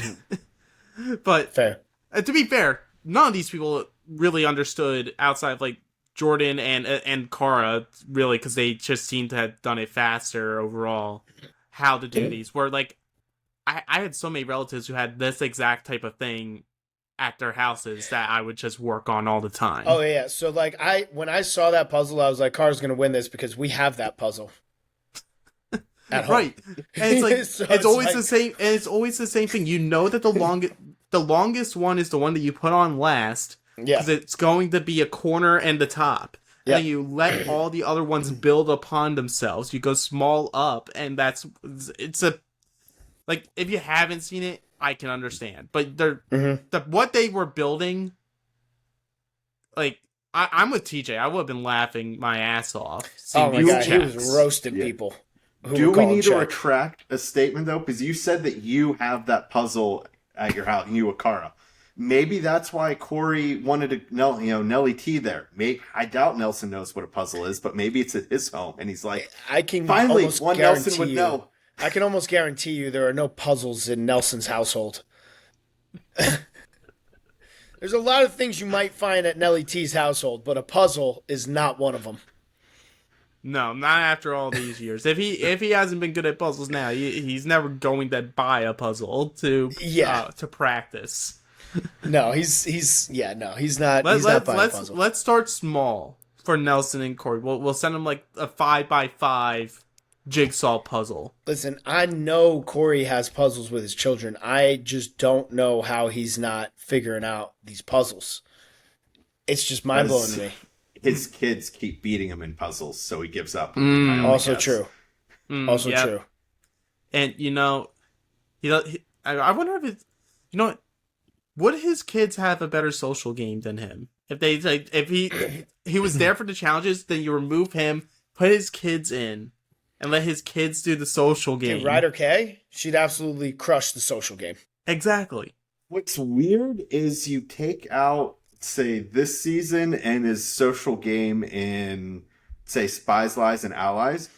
[SPEAKER 2] fair.
[SPEAKER 3] To be fair, none of these people really understood, outside of like Jordan and Cara, really, because they just seemed to have done it faster overall, how to do these. Where like, I had so many relatives who had this exact type of thing at their houses that I would just work on all the time.
[SPEAKER 2] Oh yeah, so like when I saw that puzzle, I was like, Cara's gonna win this because we have that puzzle.
[SPEAKER 3] Right. And it's like, so it's always like the same, and it's always the same thing. You know that the longest one is the one that you put on last. Yeah. Because it's going to be a corner and the top. And then you let all the other ones build upon themselves. You go small up, and it's a, like, if you haven't seen it, I can understand. But what they were building, like, I'm with TJ. I would have been laughing my ass off.
[SPEAKER 2] Oh my God, he was roasting people.
[SPEAKER 1] Do we need to retract a statement, though? Because you said that you have that puzzle at your house, you and Cara. Maybe that's why Corey wanted to, Nelly T there. Maybe, I doubt Nelson knows what a puzzle is, but maybe it's at his home, and he's like,
[SPEAKER 2] I can
[SPEAKER 1] finally, one Nelson would know.
[SPEAKER 2] I can almost guarantee you there are no puzzles in Nelson's household. There's a lot of things you might find at Nelly T's household, but a puzzle is not one of them.
[SPEAKER 3] No, not after all these years. If he hasn't been good at puzzles now, he's never going to buy a puzzle to practice.
[SPEAKER 2] No, he's not.
[SPEAKER 3] Let's start small for Nelson and Corey. We'll send him like a 5x5 jigsaw puzzle.
[SPEAKER 2] Listen, I know Corey has puzzles with his children. I just don't know how he's not figuring out these puzzles. It's just mind blowing to me.
[SPEAKER 1] His kids keep beating him in puzzles, so he gives up.
[SPEAKER 2] Also true. True.
[SPEAKER 3] And I wonder if it's would his kids have a better social game than him? If he was there for the challenges, then you remove him, put his kids in, and let his kids do the social game.
[SPEAKER 2] Ryder K, she'd absolutely crush the social game.
[SPEAKER 3] Exactly.
[SPEAKER 1] What's weird is you take out, say, this season and his social game in, say, Spies, Lies, and Allies.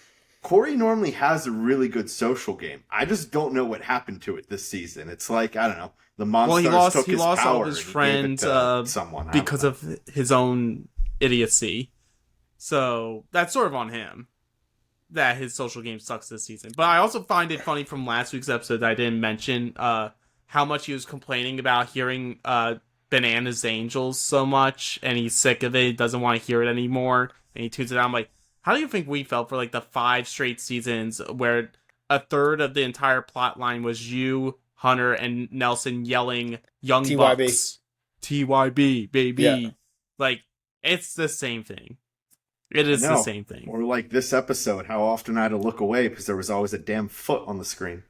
[SPEAKER 1] Corey normally has a really good social game. I just don't know what happened to it this season. It's like, I don't know. The monsters took his power
[SPEAKER 3] all of his friends
[SPEAKER 1] someone
[SPEAKER 3] because of his own idiocy. So that's sort of on him that his social game sucks this season. But I also find it funny from last week's episode that I didn't mention how much he was complaining about hearing Bananas Angels so much, and he's sick of it. He doesn't want to hear it anymore, and he tunes it out. I'm like, how do you think we felt for like the 5 straight seasons where a third of the entire plot line was you, Hunter, and Nelson yelling Young
[SPEAKER 2] TYB.
[SPEAKER 3] Bucks, TYB, baby. Yeah. Like, it's the same thing. It is the same thing.
[SPEAKER 1] Or like this episode, how often I had to look away because there was always a damn foot on the screen.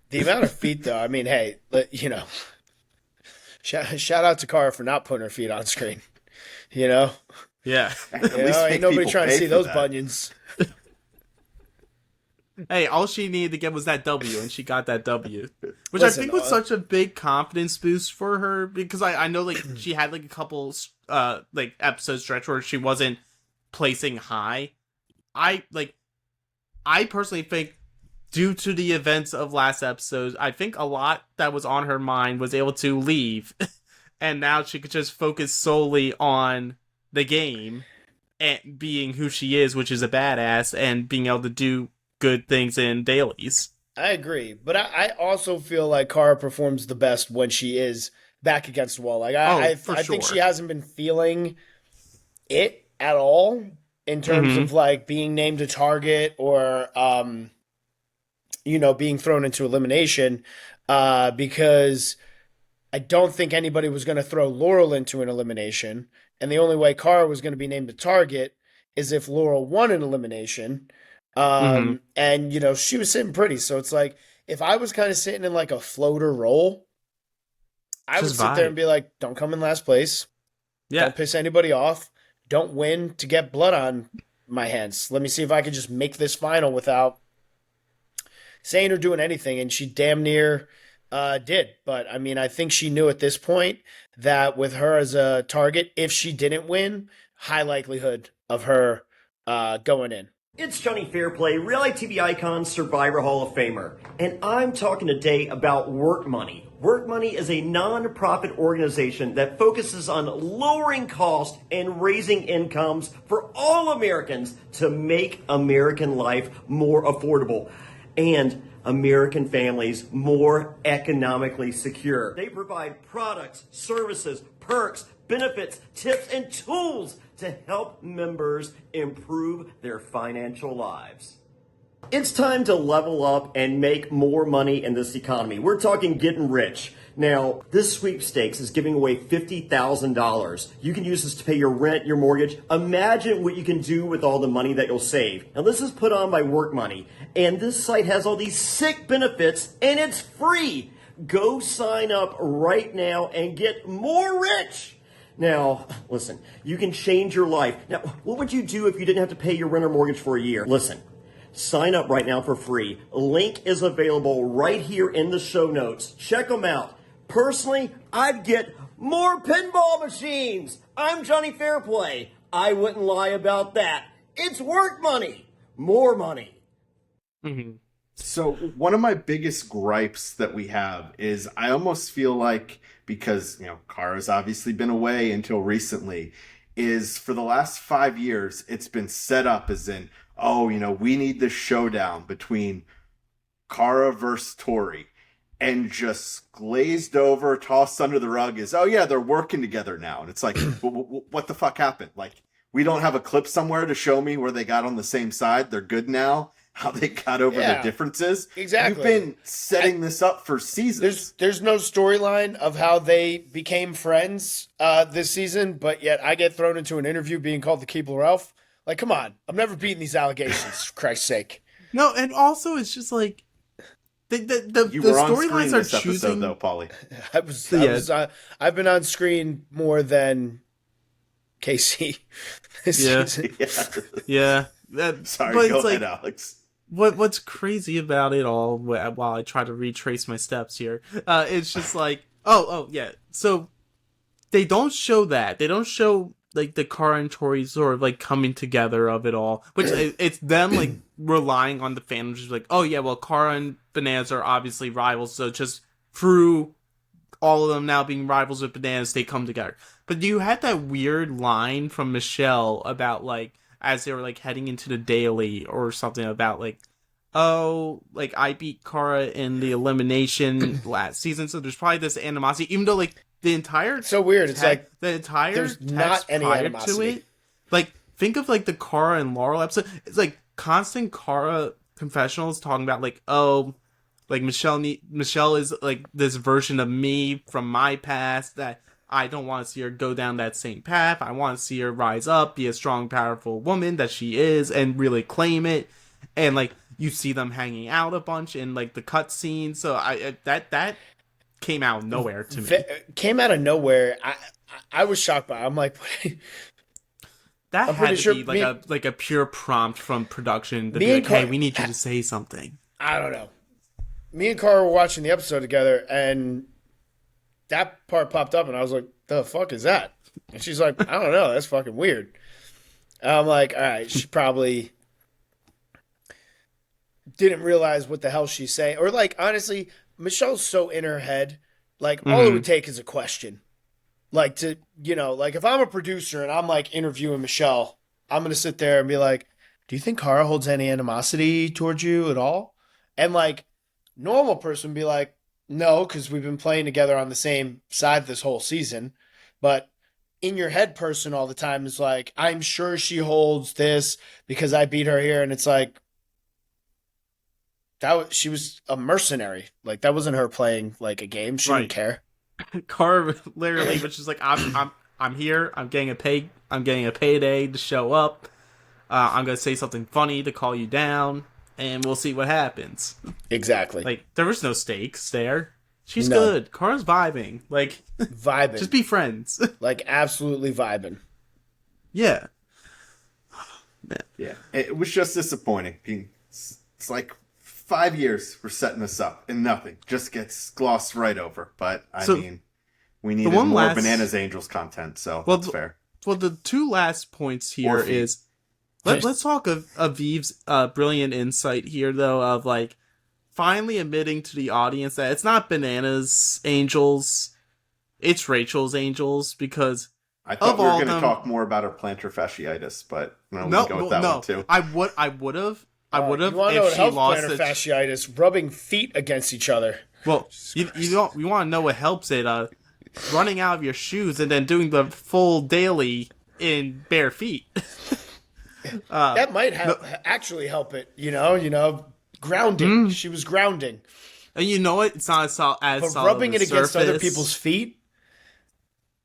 [SPEAKER 2] The amount of feet, though, I mean, hey, shout out to Cara for not putting her feet on screen.
[SPEAKER 3] Yeah.
[SPEAKER 2] Ain't nobody trying to see those bunions.
[SPEAKER 3] Hey, all she needed to get was that W, and she got that W. Which I think was such a big confidence boost for her, because I know, like, she had, like, a couple, episode stretch where she wasn't placing high. I personally think, due to the events of last episode, I think a lot that was on her mind was able to leave, and now she could just focus solely on the game, and being who she is, which is a badass, and being able to do good things in dailies.
[SPEAKER 2] I agree, but I also feel like Cara performs the best when she is back against the wall. Like I think she hasn't been feeling it at all in terms of like being named a target or being thrown into elimination, because I don't think anybody was going to throw Laurel into an elimination, and the only way Cara was going to be named a target is if Laurel won an elimination. And, she was sitting pretty. So it's like, if I was kind of sitting in like a floater role, I would sit there and be like, don't come in last place. Yeah. Don't piss anybody off. Don't win to get blood on my hands. Let me see if I can just make this final without saying or doing anything. And she damn near did. But I mean, I think she knew at this point that with her as a target, if she didn't win, high likelihood of her going in.
[SPEAKER 4] It's Jonny Fairplay, reality TV icon, Survivor Hall of Famer, and I'm talking today about Work Money. Work Money is a non-profit organization that focuses on lowering costs and raising incomes for all Americans to make American life more affordable and American families more economically secure. They provide products, services, perks, benefits, tips, and tools to help members improve their financial lives. It's time to level up and make more money in this economy. We're talking getting rich. Now, this sweepstakes is giving away $50,000. You can use this to pay your rent, your mortgage. Imagine what you can do with all the money that you'll save. Now, this is put on by Work Money, and this site has all these sick benefits, and it's free. Go sign up right now and get more rich. Now, listen, you can change your life. Now, what would you do if you didn't have to pay your rent or mortgage for a year? Listen, sign up right now for free. Link is available right here in the show notes. Check them out. Personally, I'd get more pinball machines. I'm Jonny Fairplay. I wouldn't lie about that. It's Work Money. More money.
[SPEAKER 3] Mm-hmm.
[SPEAKER 1] So one of my biggest gripes that we have is I almost feel like, because Kara's obviously been away until recently, is for the last 5 years it's been set up as in, oh, we need this showdown between Kara versus Tori, and just glazed over, tossed under the rug is, oh yeah, they're working together now. And it's like, what the fuck happened? Like, we don't have a clip somewhere to show me where they got on the same side. They're good now. How they got over the differences.
[SPEAKER 2] Exactly.
[SPEAKER 1] You've been setting this up for seasons.
[SPEAKER 2] There's no storyline of how they became friends this season, but yet I get thrown into an interview being called the Keebler Ralph. Like, come on. I'm never beating these allegations, for Christ's sake.
[SPEAKER 3] No, and also it's just like the storylines are choosing.
[SPEAKER 1] Episode, though, Paulie.
[SPEAKER 2] I've been on screen more than Casey this season.
[SPEAKER 3] Yeah.
[SPEAKER 1] Sorry, go ahead, Alex.
[SPEAKER 3] What's crazy about it all, while I try to retrace my steps here, it's just like, oh yeah. So they don't show that. They don't show like the Kara and Tori sort of like coming together of it all, which it's them like relying on the fans, just like, oh yeah, well, Kara and Bananas are obviously rivals, so just through all of them now being rivals with Bananas, they come together. But you had that weird line from Michelle about like, as they were like heading into the daily or something about like, oh, like I beat Kara in the elimination last season, so there's probably this animosity, even though like the entire
[SPEAKER 2] so weird. It's like
[SPEAKER 3] the entire
[SPEAKER 2] there's not any animosity
[SPEAKER 3] to it. Like, think of like the Kara and Laurel episode. It's like constant Kara confessionals talking about like, oh, like Michelle is like this version of me from my past that I don't want to see her go down that same path. I want to see her rise up, be a strong, powerful woman that she is, and really claim it. And like you see them hanging out a bunch in like the cutscenes. So that came out of nowhere to me.
[SPEAKER 2] Came out of nowhere. I was shocked by it. I'm like,
[SPEAKER 3] that had to be like a pure prompt from production to be like, hey, we need you to say something.
[SPEAKER 2] I don't know. Me and Cara were watching the episode together, and that part popped up, and I was like, the fuck is that? And she's like, I don't know. That's fucking weird. And I'm like, all right, she probably didn't realize what the hell she's saying. Or, like, honestly, Michelle's so in her head. Like, all it would take is a question. Like, to, like, if I'm a producer and I'm, like, interviewing Michelle, I'm going to sit there and be like, do you think Cara holds any animosity towards you at all? And, like, normal person would be like, no, because we've been playing together on the same side this whole season. But in your head person all the time is like, I'm sure she holds this because I beat her here. And it's like, she was a mercenary. Like, that wasn't her playing like a game. She didn't care.
[SPEAKER 3] Cara literally was just like, I'm here. I'm getting a payday to show up. I'm gonna say something funny to call you down, and we'll see what happens.
[SPEAKER 2] Exactly.
[SPEAKER 3] Like, there was no stakes there. She's good. Cara's vibing. Like,
[SPEAKER 2] vibing.
[SPEAKER 3] Just be friends.
[SPEAKER 2] Like, absolutely vibing.
[SPEAKER 3] Yeah.
[SPEAKER 1] Man. Yeah. It was just disappointing. It's like 5 years for setting this up, and nothing just gets glossed right over. But I mean, we needed more Bananas Angels content, so that's fair.
[SPEAKER 3] Well, the two last points here is let's talk of Aviv's brilliant insight here, though, of like finally admitting to the audience that it's not Bananas Angels, it's Rachel's Angels, because
[SPEAKER 1] I thought we were going to talk more about her plantar fasciitis, but we can go with that one too.
[SPEAKER 3] I would have.
[SPEAKER 2] You want to know what helps plantar fasciitis? Rubbing feet against each other.
[SPEAKER 3] Well, you want to know what helps it? Running out of your shoes and then doing the full daily in bare feet.
[SPEAKER 2] That might actually help it. Grounding. She was grounding.
[SPEAKER 3] And you know what? It's not as solid.
[SPEAKER 2] But rubbing it against other people's feet,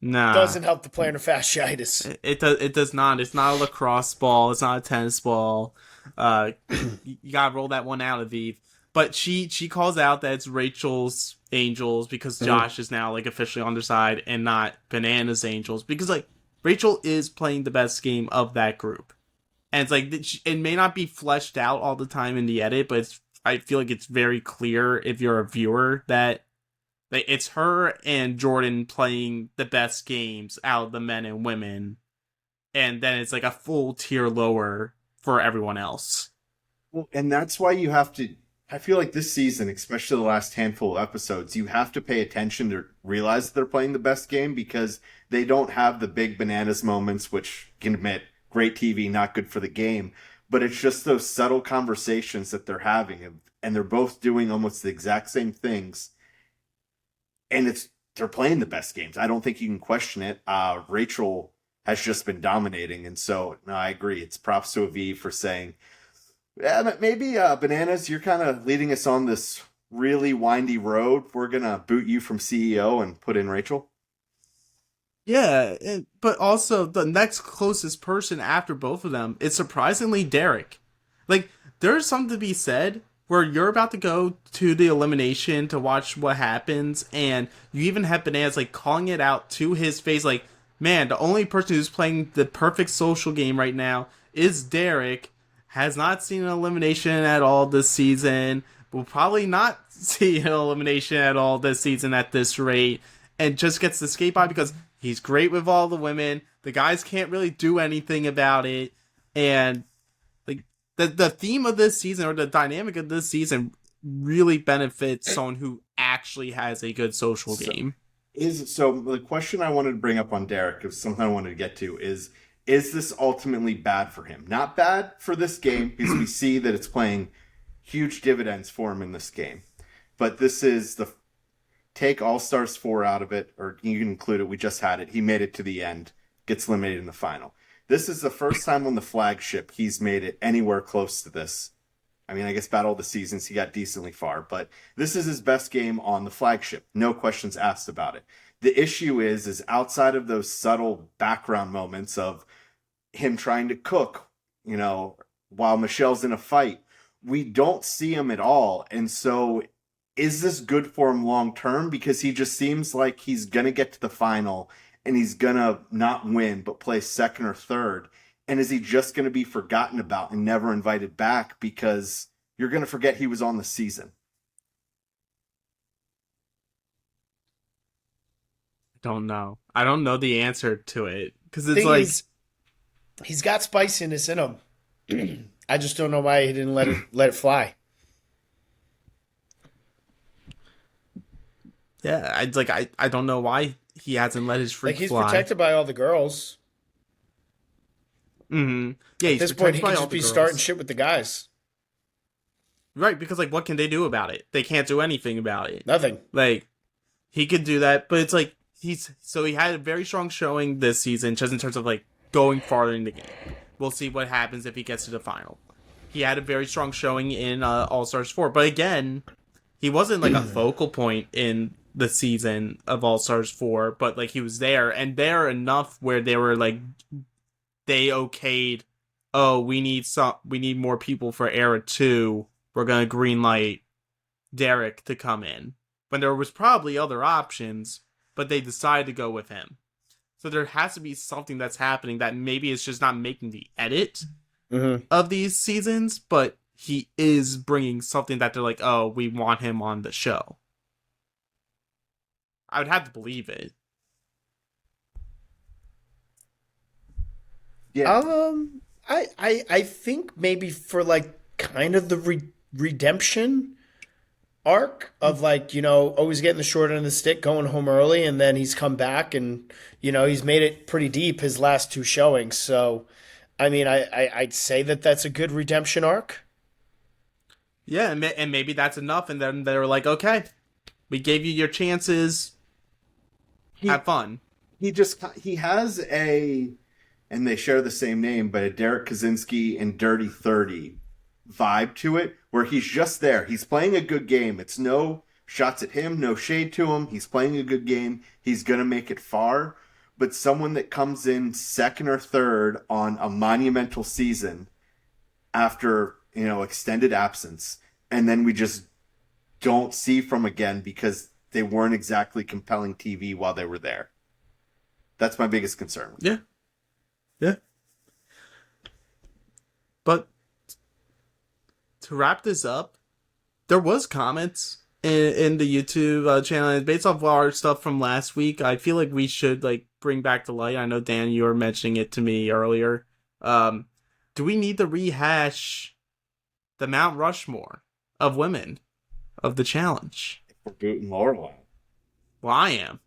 [SPEAKER 2] doesn't help the plantar fasciitis.
[SPEAKER 3] It does not. It's not a lacrosse ball. It's not a tennis ball. You gotta roll that one out, Aviv. But she calls out that it's Rachel's Angels because Josh is now like officially on their side and not Bananas Angels, because like Rachel is playing the best game of that group, and it's like it may not be fleshed out all the time in the edit, but I feel like it's very clear if you're a viewer that like it's her and Jordan playing the best games out of the men and women, and then it's like a full tier lower for everyone else.
[SPEAKER 1] Well, and that's why you have to I feel like this season, especially the last handful of episodes, you have to pay attention to realize they're playing the best game because they don't have the big bananas moments, which you can admit, great TV, not good for the game. But it's just those subtle conversations that they're having, and they're both doing almost the exact same things. And they're playing the best games. I don't think you can question it. Rachel has just been dominating, and so no, I agree. It's props to Aviv for saying, yeah, maybe Bananas, you're kind of leading us on this really windy road. We're going to boot you from CEO and put in Rachel.
[SPEAKER 3] Yeah, but also the next closest person after both of them is surprisingly Derek. Like, there's something to be said where you're about to go to the elimination to watch what happens, and you even have Bananas, like, calling it out to his face, like, man, the only person who's playing the perfect social game right now is Derek. Has not seen an elimination at all this season. Will probably not see an elimination at all this season at this rate. And just gets to skate by because he's great with all the women. The guys can't really do anything about it. And like the theme of this season, or the dynamic of this season, really benefits someone who actually has a good social game.
[SPEAKER 1] So the question I wanted to bring up on Derek, is something I wanted to get to, is this ultimately bad for him? Not bad for this game, because we see that it's playing huge dividends for him in this game. But this is take All-Stars 4 out of it, or you can include it, we just had it. He made it to the end, gets eliminated in the final. This is the first time on the flagship he's made it anywhere close to this. I mean, I guess Battle of the Seasons, he got decently far, but this is his best game on the flagship. No questions asked about it. The issue is outside of those subtle background moments of him trying to cook, while Michelle's in a fight, we don't see him at all. And so is this good for him long term? Because he just seems like he's going to get to the final and he's going to not win, but play second or third. And is he just going to be forgotten about and never invited back because you're going to forget he was on the season?
[SPEAKER 3] Don't know. I don't know the answer to it because it's like
[SPEAKER 2] he's got spiciness in him. I just don't know why he didn't let it fly.
[SPEAKER 3] Yeah, I don't know why he hasn't let his freak
[SPEAKER 2] he's
[SPEAKER 3] fly.
[SPEAKER 2] Protected by all the girls.
[SPEAKER 3] Mm-hmm. Yeah,
[SPEAKER 2] at this point he could just be starting shit with the guys.
[SPEAKER 3] Right, because what can they do about it? They can't do anything about it.
[SPEAKER 2] Nothing.
[SPEAKER 3] He could do that, but it's he had a very strong showing this season, just in terms of going farther in the game. We'll see what happens if he gets to the final. He had a very strong showing in All-Stars 4, but again, he wasn't a focal point in the season of All-Stars 4, but he was there, and there enough where they were they okayed, oh, we need more people for Era 2. We're gonna greenlight Derek to come in. When there was probably other options, but they decided to go with him. So there has to be something that's happening that maybe it's just not making the edit of these seasons, but he is bringing something that they're oh, we want him on the show. I would have to believe it.
[SPEAKER 2] Yeah. I think maybe for kind of the redemption arc of always getting the short end of the stick, going home early, and then he's come back and he's made it pretty deep his last two showings. So I mean, I'd say that's a good redemption arc.
[SPEAKER 3] Yeah, and maybe that's enough, and then they're okay, we gave you your chances, have fun.
[SPEAKER 1] He has and they share the same name, but a Derek Kaczynski and Dirty 30 vibe to it, where he's just there. He's playing a good game. It's no shots at him, no shade to him. He's playing a good game. He's going to make it far. But someone that comes in second or third on a monumental season after, extended absence, and then we just don't see from again because they weren't exactly compelling TV while they were there. That's my biggest concern.
[SPEAKER 3] Yeah. Yeah. But to wrap this up, there was comments in the YouTube channel, and based off our stuff from last week, I feel like we should bring back the light. I know, Dan, you were mentioning it to me earlier. Do we need to rehash the Mount Rushmore of women of the challenge.
[SPEAKER 1] We're booting Laurel out.
[SPEAKER 3] Well, I am.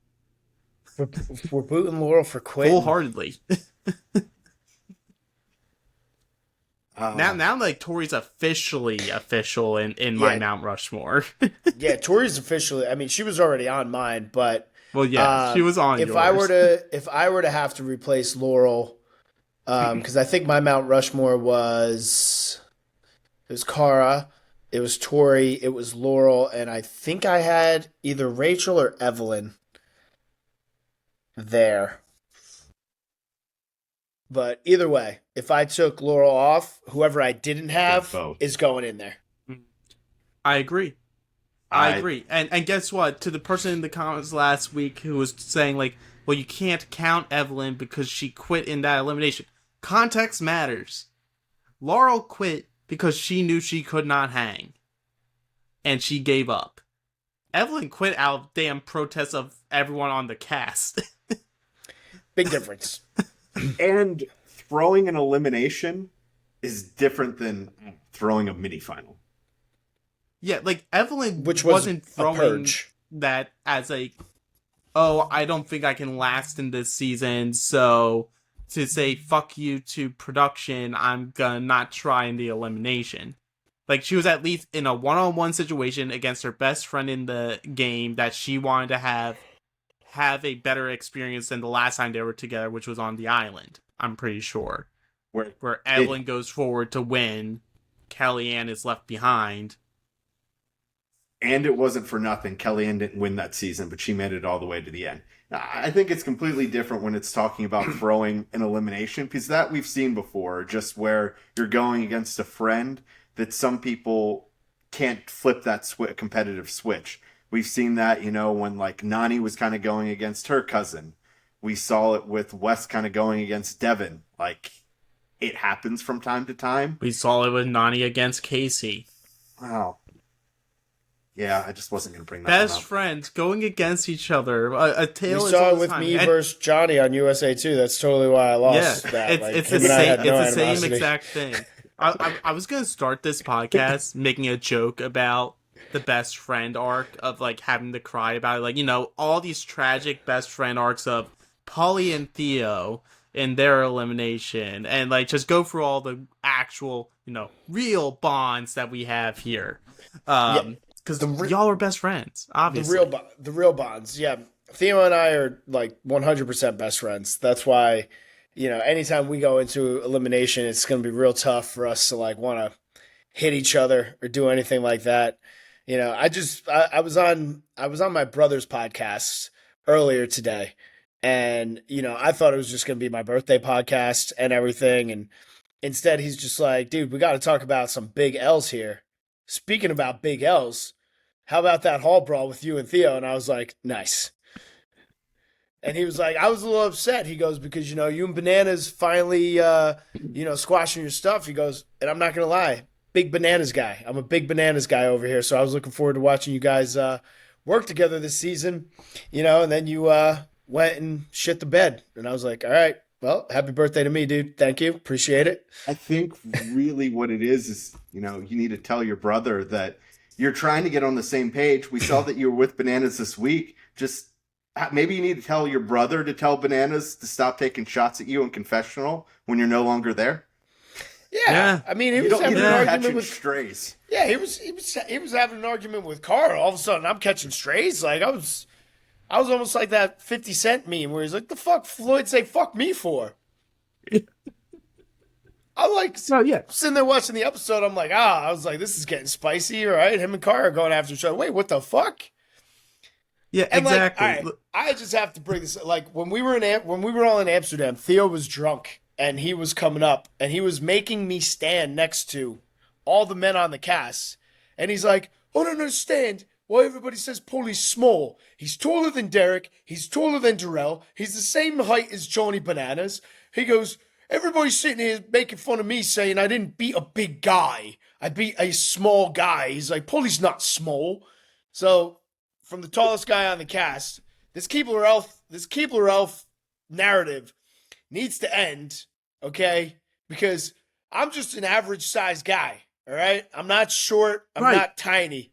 [SPEAKER 2] We're booting Laurel for quitting.
[SPEAKER 3] Wholeheartedly. Now, like, Tori's officially official in my Mount Rushmore.
[SPEAKER 2] Yeah, Tori's officially. I mean, she was already on mine, but
[SPEAKER 3] well, yeah, she was on.
[SPEAKER 2] If
[SPEAKER 3] yours.
[SPEAKER 2] if I were to have to replace Laurel, because I think my Mount Rushmore was Cara, it was Tori, it was Laurel, and I think I had either Rachel or Evelyn there. But either way, if I took Laurel off, whoever I didn't have is going in there.
[SPEAKER 3] I agree. I agree. And guess what? To the person in the comments last week who was saying, like, well, you can't count Evelyn because she quit in that elimination. Context matters. Laurel quit because she knew she could not hang. And she gave up. Evelyn quit out of damn protest of everyone on the cast.
[SPEAKER 2] Big difference.
[SPEAKER 1] And throwing an elimination is different than throwing a mini final.
[SPEAKER 3] Yeah, like Evelyn
[SPEAKER 2] Which
[SPEAKER 3] wasn't
[SPEAKER 2] was
[SPEAKER 3] throwing that as a, oh, I don't think I can last in this season, so to say fuck you to production, I'm gonna not try in the elimination. Like, she was at least in a one-on-one situation against her best friend in the game that she wanted to have a better experience than the last time they were together, which was on the island, I'm pretty sure. Where Evelyn goes forward to win, Kellyanne is left behind.
[SPEAKER 1] And it wasn't for nothing. Kellyanne didn't win that season, but she made it all the way to the end. Now, I think it's completely different when it's talking about throwing an elimination, because that we've seen before, just where you're going against a friend that some people can't flip that competitive switch. We've seen that, when like Nani was kind of going against her cousin. We saw it with Wes kind of going against Devin. Like, it happens from time to time.
[SPEAKER 3] We saw it with Nani against Casey.
[SPEAKER 1] Wow. Yeah, I just wasn't going to bring that
[SPEAKER 3] Best
[SPEAKER 1] up.
[SPEAKER 3] friends going against each other. A tale
[SPEAKER 2] we
[SPEAKER 3] is
[SPEAKER 2] saw
[SPEAKER 3] all
[SPEAKER 2] it with
[SPEAKER 3] time.
[SPEAKER 2] me versus Johnny on USA 2. That's totally why I lost that.
[SPEAKER 3] It's the same exact thing. I was going to start this podcast making a joke about the best friend arc of, like, having to cry about it. Like, all these tragic best friend arcs of Paulie and Theo in their elimination. And, like, just go through all the actual, real bonds that we have here. Because y'all are best friends, obviously.
[SPEAKER 2] The real bonds, yeah. Theo and I are, like, 100% best friends. That's why, anytime we go into elimination, it's going to be real tough for us to, like, want to hit each other or do anything like that. I was on my brother's podcast earlier today, and, I thought it was just going to be my birthday podcast and everything. And instead, he's just like, dude, we got to talk about some big L's here. Speaking about big L's, how about that hall brawl with you and Theo? And I was like, nice. And he was like, I was a little upset. He goes, because, you and Bananas finally, squashing your stuff. He goes, and I'm not going to lie, big Bananas guy. I'm a big Bananas guy over here. So I was looking forward to watching you guys work together this season, and then you went and shit the bed. And I was like, all right, well, happy birthday to me, dude. Thank you. Appreciate it.
[SPEAKER 1] I think really what it is, you need to tell your brother that you're trying to get on the same page. We saw that you were with Bananas this week. Just maybe you need to tell your brother to tell Bananas to stop taking shots at you in confessional when you're no longer there.
[SPEAKER 2] Yeah. I mean, he was having an argument with
[SPEAKER 1] strays.
[SPEAKER 2] Yeah, he was having an argument with Carl. All of a sudden, I'm catching strays. Like, I was almost like that 50 Cent meme where he's like, the fuck Floyd say fuck me for? I'm like, sitting there watching the episode. I'm like, I was like, this is getting spicy, right? Him and Carl are going after each other. Wait, what the fuck?
[SPEAKER 3] Yeah,
[SPEAKER 2] and
[SPEAKER 3] exactly.
[SPEAKER 2] Like, I just have to bring this. Like, when we were all in Amsterdam, Theo was drunk and he was coming up and he was making me stand next to all the men on the cast. And he's like, I don't understand why everybody says Paulie's small. He's taller than Derek. He's taller than Darrell. He's the same height as Johnny Bananas. He goes, everybody's sitting here making fun of me saying I didn't beat a big guy. I beat a small guy. He's like, Paulie's not small. So, from the tallest guy on the cast, this Keebler Elf narrative needs to end, okay? Because I'm just an average-sized guy. All right? I'm not short. I'm
[SPEAKER 3] Right.
[SPEAKER 2] not tiny.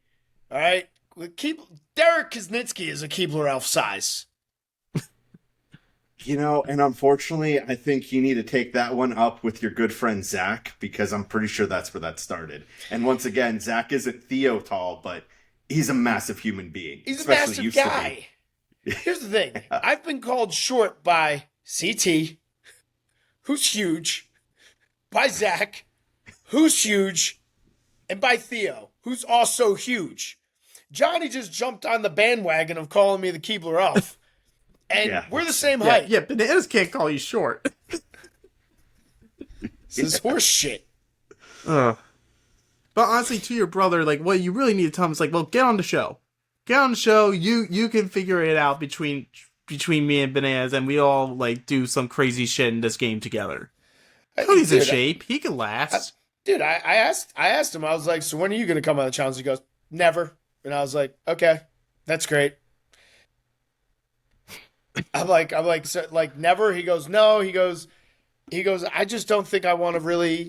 [SPEAKER 2] All right? Derek Kaznitsky is a Keebler Elf size.
[SPEAKER 1] And unfortunately, I think you need to take that one up with your good friend Zach, because I'm pretty sure that's where that started. And once again, Zach isn't Theo tall, but he's a massive human being.
[SPEAKER 2] He's a
[SPEAKER 1] especially
[SPEAKER 2] massive
[SPEAKER 1] used to
[SPEAKER 2] guy.
[SPEAKER 1] be.
[SPEAKER 2] Here's the thing. I've been called short by CT, who's huge, by Zach, who's huge, and by Theo, who's also huge. Johnny just jumped on the bandwagon of calling me the Keebler Elf. And
[SPEAKER 1] Yeah.
[SPEAKER 2] we're the same height.
[SPEAKER 3] Yeah, Bananas can't call you short.
[SPEAKER 2] This is horse shit.
[SPEAKER 3] But honestly, to your brother, like, what you really need to tell him is, like, well, get on the show. Get on the show. You can figure it out between me and Bananas, and we all, like, do some crazy shit in this game together. Cody's in shape. He can last.
[SPEAKER 2] Dude, I asked him, I was like, so when are you going to come on the challenge? He goes, never. And I was like, okay, that's great. I'm like, so, like, never? He goes, no. He goes, I just don't think I want to really,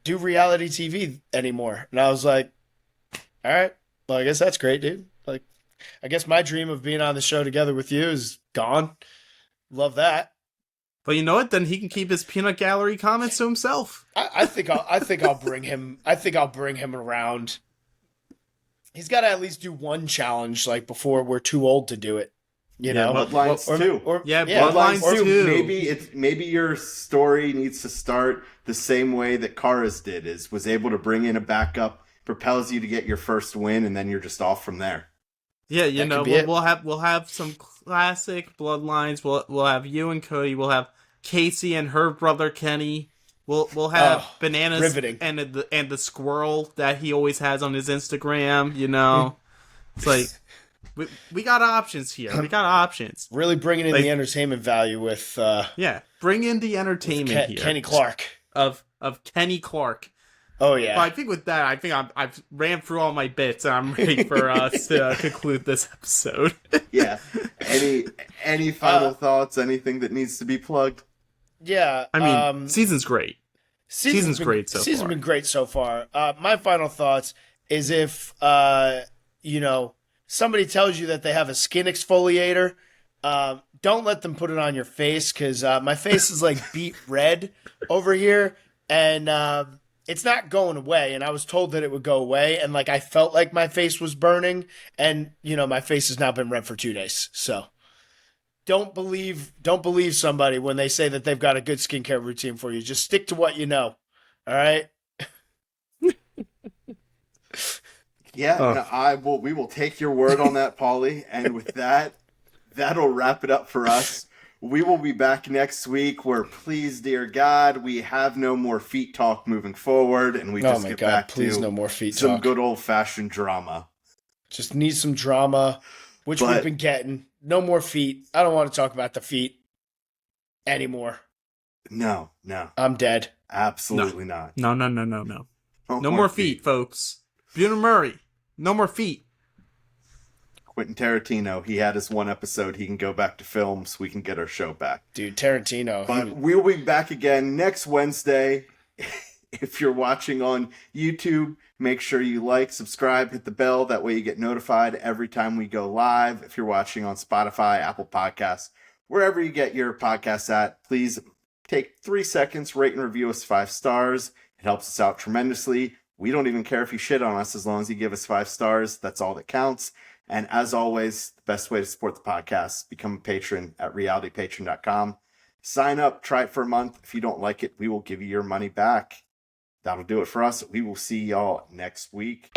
[SPEAKER 2] do reality TV anymore. And I was like, all right, well, I guess that's great, dude. Like, I guess my dream of being on the show together with you is gone. Love that.
[SPEAKER 3] But you know what? Then he can keep his peanut gallery comments to himself.
[SPEAKER 2] I think I'll bring him. I think I'll bring him around. He's got to at least do one challenge, like, before we're too old to do it.
[SPEAKER 1] Bloodlines too.
[SPEAKER 3] Bloodlines
[SPEAKER 1] too. Maybe your story needs to start the same way that Kara's did. Was able to bring in a backup, propels you to get your first win, and then you're just off from there.
[SPEAKER 3] Yeah, we'll have some classic bloodlines. We'll have you and Cody. We'll have Casey and her brother Kenny. We'll have Bananas
[SPEAKER 2] riveting.
[SPEAKER 3] and the squirrel that he always has on his Instagram. It's like we got options here. We got options.
[SPEAKER 2] Really bringing in the entertainment value with
[SPEAKER 3] bring in the entertainment here.
[SPEAKER 2] Kenny Clark
[SPEAKER 3] of Kenny Clark.
[SPEAKER 2] Oh yeah.
[SPEAKER 3] But I think with that, I've ran through all my bits, and I'm ready for us to conclude this episode.
[SPEAKER 1] Yeah. Any final thoughts? Anything that needs to be plugged?
[SPEAKER 2] Yeah.
[SPEAKER 3] I mean, season's great. Season's great so far.
[SPEAKER 2] Season's been great so far. My final thoughts is if somebody tells you that they have a skin exfoliator, don't let them put it on your face, because my face is like beet red over here, and it's not going away. And I was told that it would go away, and like I felt like my face was burning, and my face has now been red for 2 days. So don't believe somebody when they say that they've got a good skincare routine for you. Just stick to what you know. All right.
[SPEAKER 1] Yeah, we will take your word on that, Paulie. And with that, that'll wrap it up for us. We will be back next week where, please, dear God, we have no more feet talk moving forward, and we just get back
[SPEAKER 2] please,
[SPEAKER 1] to
[SPEAKER 2] no more feet
[SPEAKER 1] some
[SPEAKER 2] talk.
[SPEAKER 1] good old-fashioned drama.
[SPEAKER 2] Just need some drama, which we've been getting. No more feet. I don't want to talk about the feet anymore.
[SPEAKER 1] No.
[SPEAKER 2] I'm dead.
[SPEAKER 1] Absolutely not.
[SPEAKER 3] No. No more feet, folks. Bueller Murray. No more feet.
[SPEAKER 1] Quentin Tarantino, he had his one episode. He can go back to film so we can get our show back.
[SPEAKER 2] Dude, Tarantino.
[SPEAKER 1] But we'll be back again next Wednesday. If you're watching on YouTube, make sure you like, subscribe, hit the bell. That way you get notified every time we go live. If you're watching on Spotify, Apple Podcasts, wherever you get your podcasts at, please take 3 seconds, rate and review us 5 stars. It helps us out tremendously. We don't even care if you shit on us as long as you give us 5 stars. That's all that counts. And as always, the best way to support the podcast, become a patron at realitypatron.com. Sign up, try it for a month. If you don't like it, we will give you your money back. That'll do it for us. We will see y'all next week.